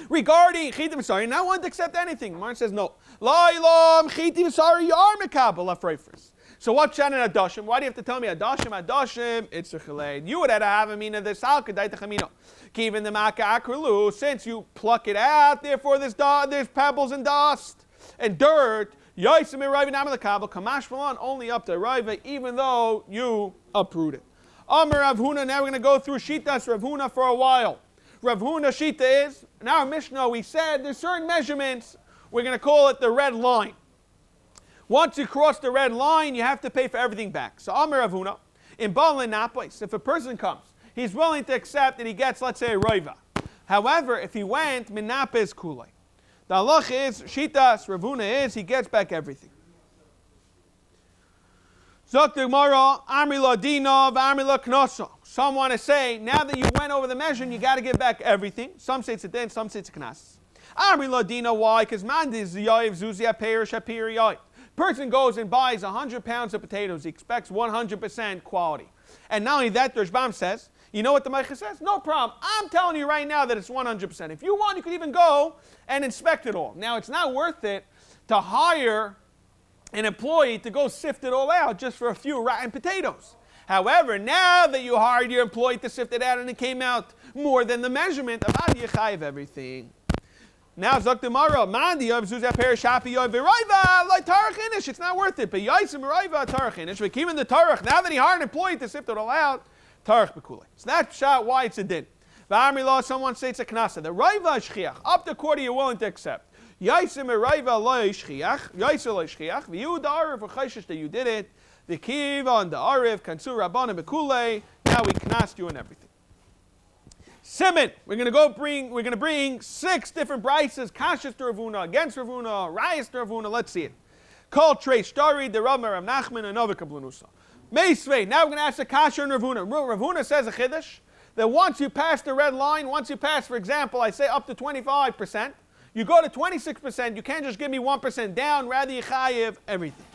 Regarding chitim sorry, now I won't accept anything. Mar says no. Loilam chitim sorry yar mekabel afreifers. So what's Shannon Adashim? Why do you have to tell me Adashim? It's a chilei. You would have to have a mina this halka daitachamino. Given the maka akrulu, since you pluck it out, therefore there's pebbles and dust and dirt. Yaisim irayva namalakabel kamash malan only up to raiva, even though you uproot it. Amar Rav Huna. Now we're going to go through Shitas Rav Huna for a while. Rav Huna Shita is, in our Mishnah we said there's certain measurements, we're going to call it the red line. Once you cross the red line, you have to pay for everything back. So Amar Rav Huna, in Balin Napais, if a person comes, he's willing to accept that he gets, let's say, a roiva. However, if he went, Minapes Kulei. The halach is, Shitas, Rav Huna is, he gets back everything. Zok Gemara, Amri la Dina, Amri la Knosa. Some want to say, now that you went over the measure, you got to give back everything. Some say it's a din, some say it's a knas. Amri la Dina, why? Because man is Yav, Zuzia, Peir, Shapir, Yav. Person goes and buys 100 pounds of potatoes. He expects 100% quality. And not only that, the Rashbam says, you know what the Meicha says? No problem. I'm telling you right now that it's 100%. If you want, you could even go and inspect it all. Now, it's not worth it to hire an employee to go sift it all out just for a few rotten potatoes. However, now that you hired your employee to sift it out and it came out more than the measurement, Avad Yechayev everything. Now, Zok Demara, Mandi Yov Zuzah Perishapi Yov V'Raiva Like Tarach Inish. It's not worth it. But Yaisim V'Raiva Tarach Inish. But even the Tarach, now that he hired an employee to sift it all out, Tarach B'Kulei. So that's why it's a din. V'Amri Law, someone say it's a knasa. The Raiva Shchiach, up to quarter you're willing to accept. Yaisim V'Raiva Lo Shchiach, Yaisim Lo Shchiach, V'Yud Arav V'Chayshish that you did it, the Kiva and the Arav, Kansur Rabbanim B'Kulei, now we knast you and everything. Simon, we're going to bring 6 different brises, Kashas to Ravuna, against Ravuna, Rayas to Ravuna, let's see it. Called Trey Shtari, the Rav Rav Nachman, and Novik Ablunusa. Meisvei, now we're going to ask the Kasha and Ravuna. Ravuna says a Chiddush, that once you pass the red line, once you pass, for example, I say up to 25%, you go to 26%, you can't just give me 1% down, rather you chayiv everything.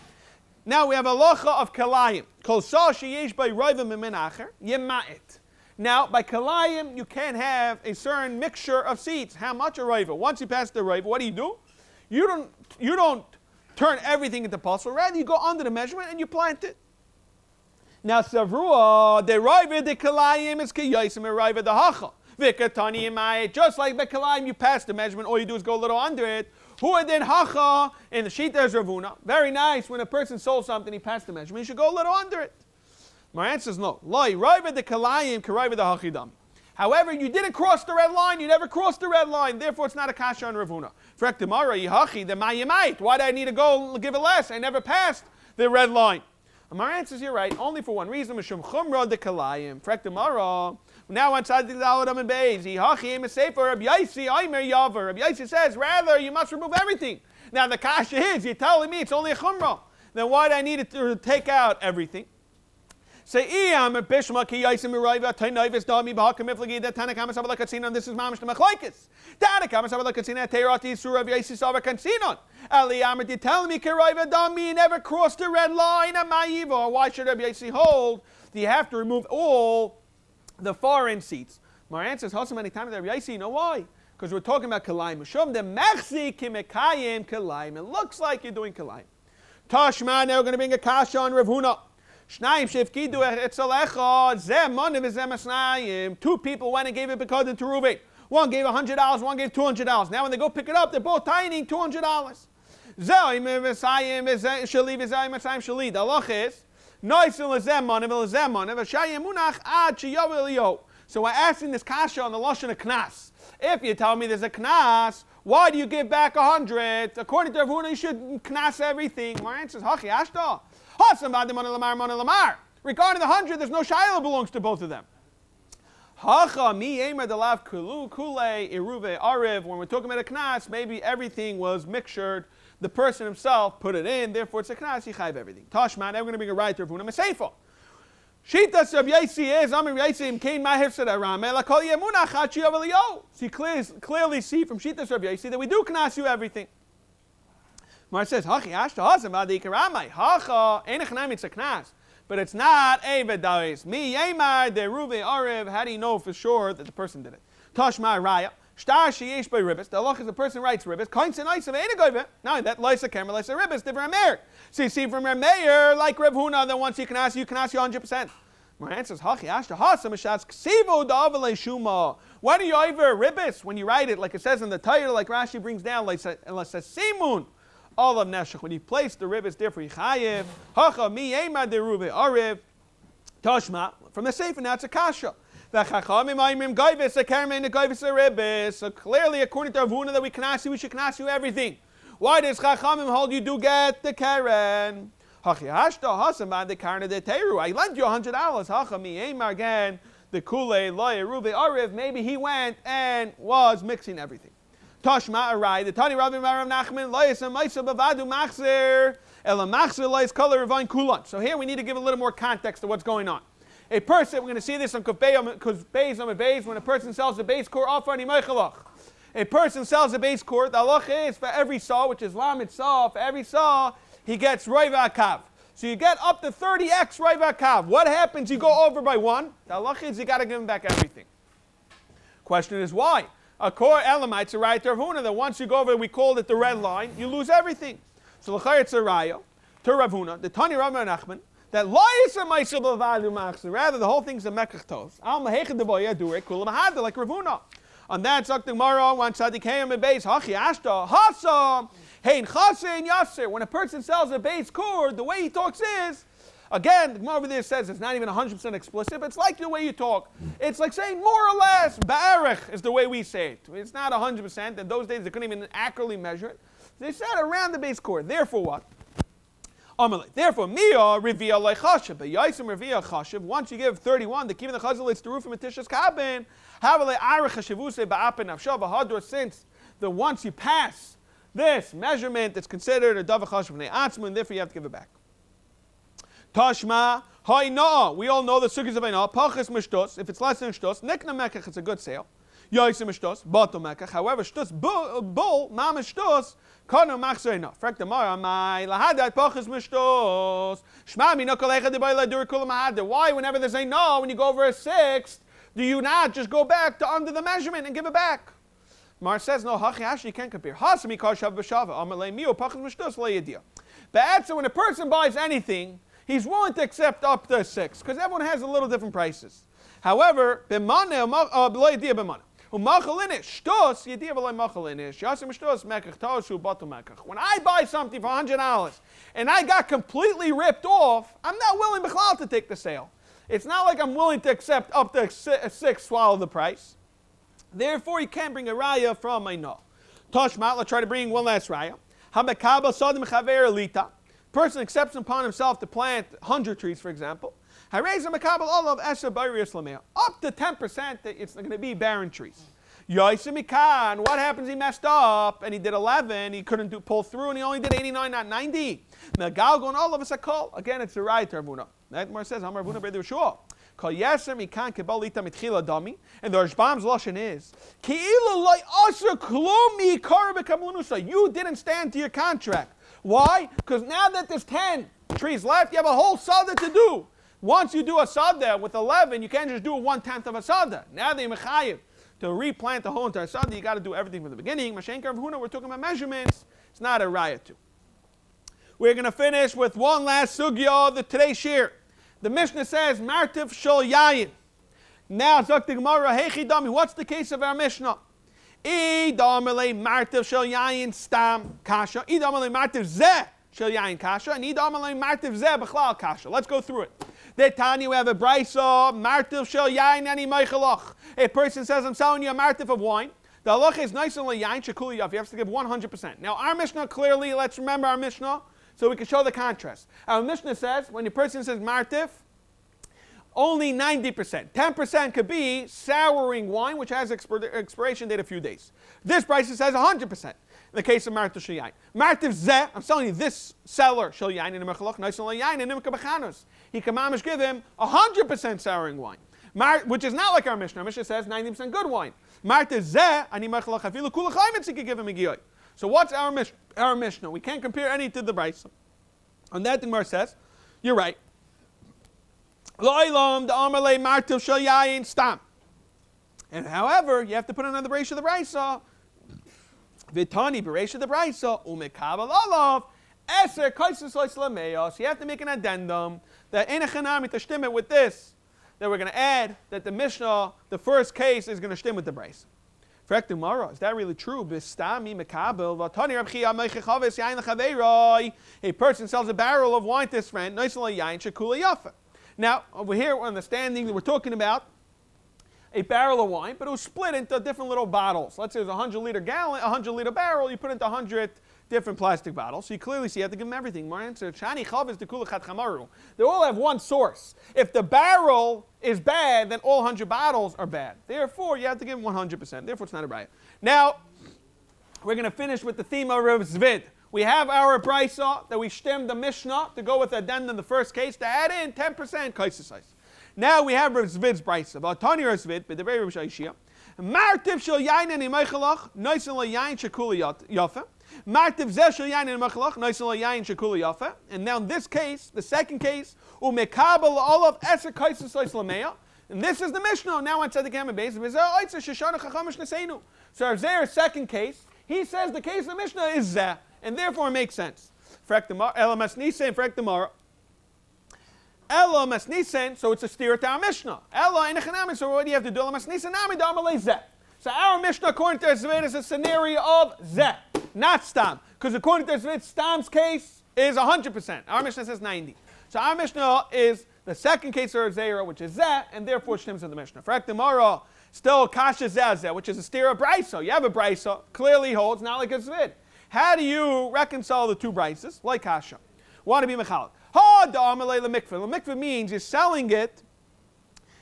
Now we have a locha of kalayim. Kol sa sheyesh by roiva mimin acher, yema'it. Now, by kalayim, you can't have a certain mixture of seeds. How much a roiva? Once you pass the roiva, what do? You don't turn everything into pulse, rather you go under the measurement and you plant it. Now, Savrua, the roiva, the kalayim is kiyosim, a roiva, the hacha. Vikatani imai, just like by kalayim, you pass the measurement, all you do is go a little under it. Who then hacha, in the sheet there's Ravuna. Very nice, when a person sold something, he passed the measurement, he should go a little under it. My answer is no. However, you didn't cross the red line. You never crossed the red line. Therefore, it's not a kasha on Ravuna. Why do I need to go give it less? I never passed the red line. My answer is you're right. Only for one reason. Now on Tzaddik Daladam and Bais, Rabbi Yaisi says, rather, you must remove everything. Now the kasha is, you're telling me it's only a chumrah. Then why do I need to take out everything? Say, I'm a bishma ki yaisim mirayva tainayvis dami b'hakam iflagi that tanakam sabala katsinon. This is mamish the machlokes. Tanakam sabala katsinon teirati surah v'yaisi sava katsinon. Ali Amr, you telling me kirayva dami never crossed the red line of ma'iva? Why should Rabbi Yaisi hold? Do you have to remove all the foreign seeds? My answer is how many times Rabbi Yaisi? You know why? Because we're talking about kalayim. Shum the mechzi kimekayim kalayim. It looks like you're doing kalayim. Tashma, now we're going to bring a kasha on Rav Huna. 2 people went and gave it because to Reuven. One gave $100, one gave $200. Now when they go pick it up, they're both tiny $200. The halach is, so we're asking this kasha on the lashon of knas. If you tell me there's a knas, why do you give back 100? According to Rav Huna, you should knas everything. My answer is hachi ashta. Regarding the 100, there's no shayla belongs to both of them. When we're talking about a knas, maybe everything was mixtured. The person himself put it in, therefore it's a knas, he chayv everything. Tashman, now we're going to bring a right to Rav Huna Meseifa. Shitas Rabbi Yaisi is, Amir Yaisi came mahir sadaram, elakol yemunach hachi aveliyo. So you clearly see from Shitas Rabbi Yaisi that we do knas you everything. Mar says, Hachi ashta hazem adi karamai. Hacha, enechnayim, it's a knas. But it's not Eved Dais. Mi Yemar de Ruve Arev. How do you know for sure that the person did it? Tashma Raya. Shtar sheyesh by ribbis. The halach is the person writes ribbis. Kainz and Isa Ve'enagoyve. Now that Lysa Kemer, Lysa ribbis, different Meir. So you see from her Meir, like Rav Huna, that once you can ask you 100%. My answer is Hachi ashta hasam mishas ksivo davale shuma. Why do you over ribbis when you write it like it says in the title, like Rashi brings down, like unless a simun. All of Neshach. When you place the rib, it's different. Hacha mi ema de rube arev. Tashma. From the Sefer, now it's a kasha. So clearly, according to Ravuna, that we should knasi you everything. Why does Chachamim hold you do get the keren? I lent you $100. Again, the kule loye ruve ariv. Maybe he went and was mixing everything. Tashma arai. The tani Rabbi Marav Nachman loyes and ma'isa bavadu machzer ela machzer loyes color revain kulan. So here we need to give a little more context to what's going on. A person, we're going to see this on Bais, when a person sells a base core, a person sells a base core, the halacha is for every saw, which is lamed saw, for every saw, he gets roiva kav. So you get up to 30x roiva kav. What happens? You go over by one. The halacha is you got to give him back everything. Question is why? A core elamites a right to Ravuna that once you go over, we called it the red line, you lose everything. So l'chayr it's a raya to Ravuna, the Tani Rabbi Nachman, that rather the whole thing's a mekach tos. Like Ravuna. On that, Zok the Gemara, one tzadikayim a base, hachi ashta, hasa, hein chasein yaser. When a person sells a base cord, the way he talks is, again, the Gemara over there says it's not even 100% explicit, but it's like the way you talk. It's like saying more or less, ba'arech is the way we say it. It's not 100%. In those days, they couldn't even accurately measure it. They said around the base cord. Therefore what? Therefore, Mia Rivia like Chashav, but Yaisim Rivia Chashav. Once you give 31, the Kivin the Chazal it's the roof of Matishas Kabin. Havale Arach Hashavuse Ba'apen Avshav Hador. Since the once you pass this measurement, it's considered a Dav Chashav Ne'atzman. Therefore, you have to give it back. Tashma Hayna. We all know the sugis of Hayna. Pachas Mishtos. If it's less than Shtos, Nikna Mekach, it's a good sale. Yaisim Mishtos, Bato Mekach. However, Shtos bull, Mama Shtos. Kano machzorina. Frek the Mara, my lahadat pachas mishtos. Shma mi no kolecha de bayla dur kula mahad. Why, whenever there's a no, when you go over a sixth, do you not just go back to under the measurement and give it back? Mar says no. Hachi actually can't compare. Hasami kashav b'shava. Amalei mio pachas mishtos leyadia. But when a person buys anything, he's willing to accept up to 6 because everyone has a little different prices. However, b'mane leyadia b'mane. When I buy something for $100 and I got completely ripped off, I'm not willing to take the sale. It's not like I'm willing to accept up to 6 swallow the price. Therefore, you can't bring a raya from my no. Toshmat, let's try to bring one last raya. Person accepts upon himself to plant 100 trees, for example. Up to 10%, it's going to be barren trees. What happens? He messed up and he did 11. He couldn't pull through and he only did 89, not 90. Megal going all of us a call. Again, it's a right to Ravuna. That Mar says, "Amar Ravuna b'eder Shul." Kol yeser mikan kebalita mitchila dami. And the Rashbam's lashon is, "Ki'ilu loy asher klumi kar b'kamlunusa." You didn't stand to your contract. Why? Because now that there's 10 trees left, you have a whole sada to do. Once you do a sada with 11, you can't just do a 1/10 of a sada. Now they mechayiv to replant the whole entire sada. You got to do everything from the beginning. Mashenka of Huna, we're talking about measurements. It's not a raya too. We're going to finish with one last sugya of today's shiur. The Mishnah says, Martiv Shul Yayin. Now, Zok the Gemara, Hechi Dami, what's the case of our Mishnah? Idamele Martiv Shul Yayin Stam Kasha. Idamele Martiv Zeh Shul Yayin Kasha. And Idamele Martiv Zeh Bechlal Kasha. Let's go through it. The Tanya, we have a brayso, Martiv Shul Yayin Ani Meichalach. A person says, I'm selling you a Martiv of wine. The halach is nice and yayin shekuli yaf. You have to give 100%. Now, our Mishnah clearly, let's remember our Mishnah, so we can show the contrast. Our Mishnah says, when a person says Martiv, only 90%. 10% could be souring wine, which has expiration date a few days. This price says 100%. In the case of Martiv Shel Yain. Martiv Zeh, I'm selling you this seller, Shel Yain in the Mechalach, nice and Yain in the Mekabachanos. He can mamish give him 100% souring wine. Which is not like our Mishnah. Our Mishnah says 90% good wine. Martiv Zeh, ani Mechalach, afilu kula chaymitz, he could give him a giyoi. So what's our Mishnah? We can't compare any to the Bais. On that, the Gemara says, you're right. Lo'ilam the Amalei Martiv Shel Yayin Stam. And however, you have to put another Bereisha the Braisa. Vitani Bereisha the Braisa. Umekabel Olav. Eser Kaisus Loislameyos. You have to make an addendum that in a Chanami to shtim it with this. That we're going to add that the Mishnah, the first case, is going to shtim with the Braisa. Frek Mara, is that really true? Bistami Mekabel. Vatani Rabchi Ameiche Chaves Yain Lechaveiroi. A person sells a barrel of wine to his friend. Noisla Yain Shekula Yafa. Now, over here, we're understanding that we're talking about a barrel of wine, but it was split into different little bottles. Let's say there's a 100-liter barrel, you put into 100 different plastic bottles. So you clearly see you have to give them everything. My answer, they all have one source. If the barrel is bad, then all 100 bottles are bad. Therefore, you have to give them 100%. Therefore, it's not a riot. Now, we're going to finish with the theme of Rav Zvid. We have our brisa that we stemmed the Mishnah to go with addendum in the first case to add in 10% kaisesais. Now we have Rav Zvid's brisa. V'atani Rav Zvid, b'devrei Rav Shishia, martiv shel yain ani meichalach, noisen lo yain shekuli yafa. Martiv zeh shel yain ani meichalach, noisen lo yain shekuli yafa. And now in this case, the second case, umekabel olav eser kaisesais lameya. And this is the Mishnah. Now on Tzedek Hamed Bais, so if there's a second case, he says the case of the Mishnah is zeh, and therefore it makes sense. Ela masnisen, Ela masnisen, so it's a steer to our Mishnah. Ela inachanami, so what do you have to do? Ela masnisen nami damalei zeh. So our Mishnah, according to Zvid, is a scenario of zeh, not stam. Because according to Zvid, stam's case is 100%. Our Mishnah says 90. So our Mishnah is the second case of Zera, which is zeh, and therefore shtims of the Mishnah. For Ekdemara, still kasha zeh, which is a steer of brisa. You have a brisa, clearly holds, not like a Zvid. How do you reconcile the two brises? Like kasha. Want to be mechalik. Ha da'amalei lemikveh. Lemikveh means you're selling it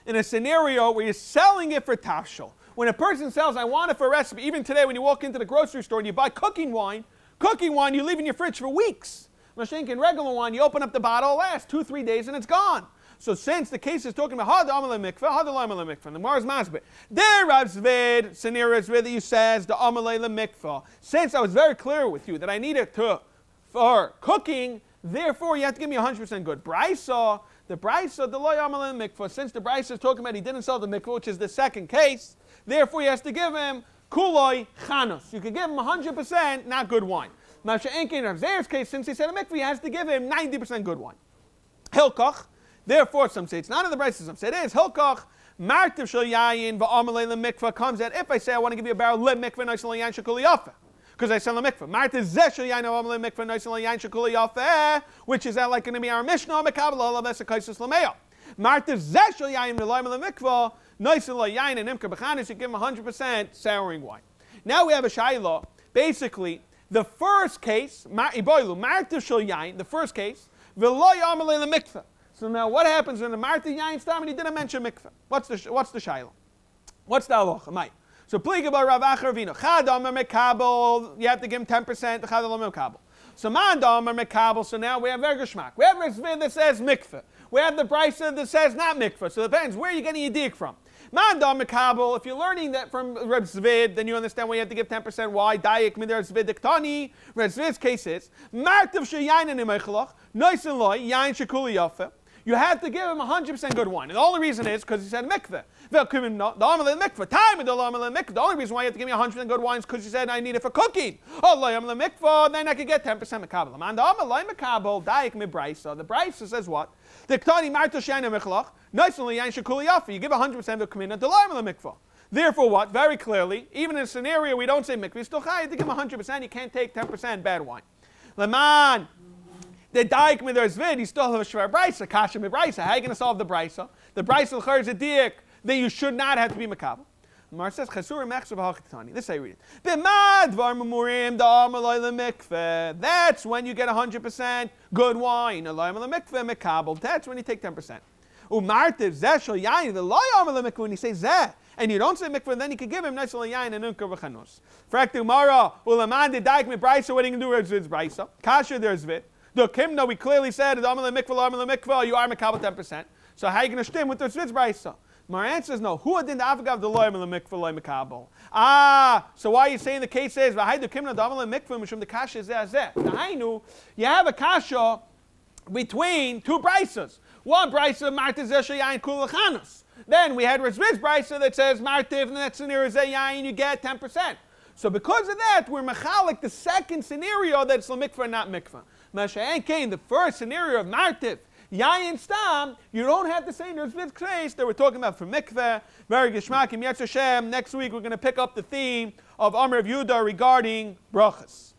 in a scenario where you're selling it for tafshil. When a person sells, I want it for a recipe. Even today, when you walk into the grocery store and you buy cooking wine you leave in your fridge for weeks. Mashenkin regular wine, you open up the bottle, it lasts 2-3 days and it's gone. So since the case is talking about ha da'amalei mikveh, ha da'amalei mikveh, the Gemara is masbeh. There, Rav Zvid, scenario Zvid that you says da'amalei mikveh. Since I was very clear with you that I need it for cooking, therefore, you have to give me 100% good. Brisa, the Brisa, the loy amalei mikvah. Since the Brisa is talking about he didn't sell the mikvah, which is the second case, therefore he has to give him kuloi chanos. You can give him 100% not good wine. Masha Enkin Rav Zer's case, since he said a mikvah, he has to give him 90% good wine. Hilkach, therefore, some say it's not in the Brisa, some say it is. Hilkach, martiv shel yayin va'amalei mikvah comes out if I say I want to give you a barrel le mikvah noisen lo yain shekuli yafa. Because I sell a mikvah. Marta zeh shel yain va'amalei mikvah noisen lo yain shekuli yafa, which is like going to be our Mishnah, mekabel olav eser kaisus lameya. Marta zeh shel yain va'amalei mikvah noisen lo yain and imka b'chanis, you give him 100% souring wine. Now we have a shayla. Basically, the first case, marta shel yain, the first case, v'lo yamalei mikvah. So now what happens when the marta yain stam and he didn't mention mikvah? What's the shayla? What's the halacha? Mai. So pligaba Rav Acher Vino. Chad Omer Mekabel, you have to give him 10%. Chad Omer Mekabel. So Man Omer Mekabel. So now we have very geschmack. We have a Zvid that says mikveh. We have the Brisa that says not mikveh. So it depends where you're getting your dig from. Man Omer Mekabel. If you're learning that from Rav Zvid, then you understand why you have to give 10%. Why? Dayik Midar Zvid Diktani. Rav Zvid's case is Martav Sheyayin and Imechalach. Noisen Loi Yain Shekuli Yafe. You have to give him 100% good wine. And the only reason is because he said mikveh. The only reason why you have to give me 100% good wine is because you said I need it for cooking. Then I could get 10% mekabel. The Brisa says what? You give 100% of kamina. Therefore what? Very clearly, even in a scenario we don't say mikveh, still chai, you have to give him 100%, you can't take 10% bad wine. Leman. The daik mit der Zvid, you still have a shvar brisa, kasha mit brisa. How are you going to solve the brisa? The brisa l'char is a diak that you should not have to be makabel. The Mar says chasurim mechsav ha'chitani. This I read it. B'mad var memurim da'amalei lemikveh. That's when you get 100% good wine. Alay lemikveh mekabel. That's when you take 10%. Umartiv zeh shel yain the loy amalei lemikveh. When you say zeh and you don't say mikveh, then you can give him nice yain and unkar v'chanos. Frakti umara ulamad the daik mit brisa. What are you going to do with Zvid's brisa? Kasha there's Zvid. The Kimna, we clearly said, you are Mekabel 10%. So how are you going to stim with the Tzvitz Brisa? My answer is no. Who did the Avagav the Loy Mekabel? So why are you saying the case is, the Kimna, the Mikvah, Mishum, the Kasha is there. You have a Kasha between two Brisas. One Brisa, Martiv Zeh Yain Kul Chanos. Then we had Tzvitz Brisa that says, Martiv, and that's near Zeh Yain, you get 10%. So because of that, we're Mechalik, the second scenario that it's Mikvah, not Mikvah. Mashayan came, the first scenario of Martiv, Yayin Stam, you don't have to say there's this case that we're talking about for Mikveh, very Geshmakim, Yetz Hashem. Next week we're going to pick up the theme of Amr of Yudah regarding brachas.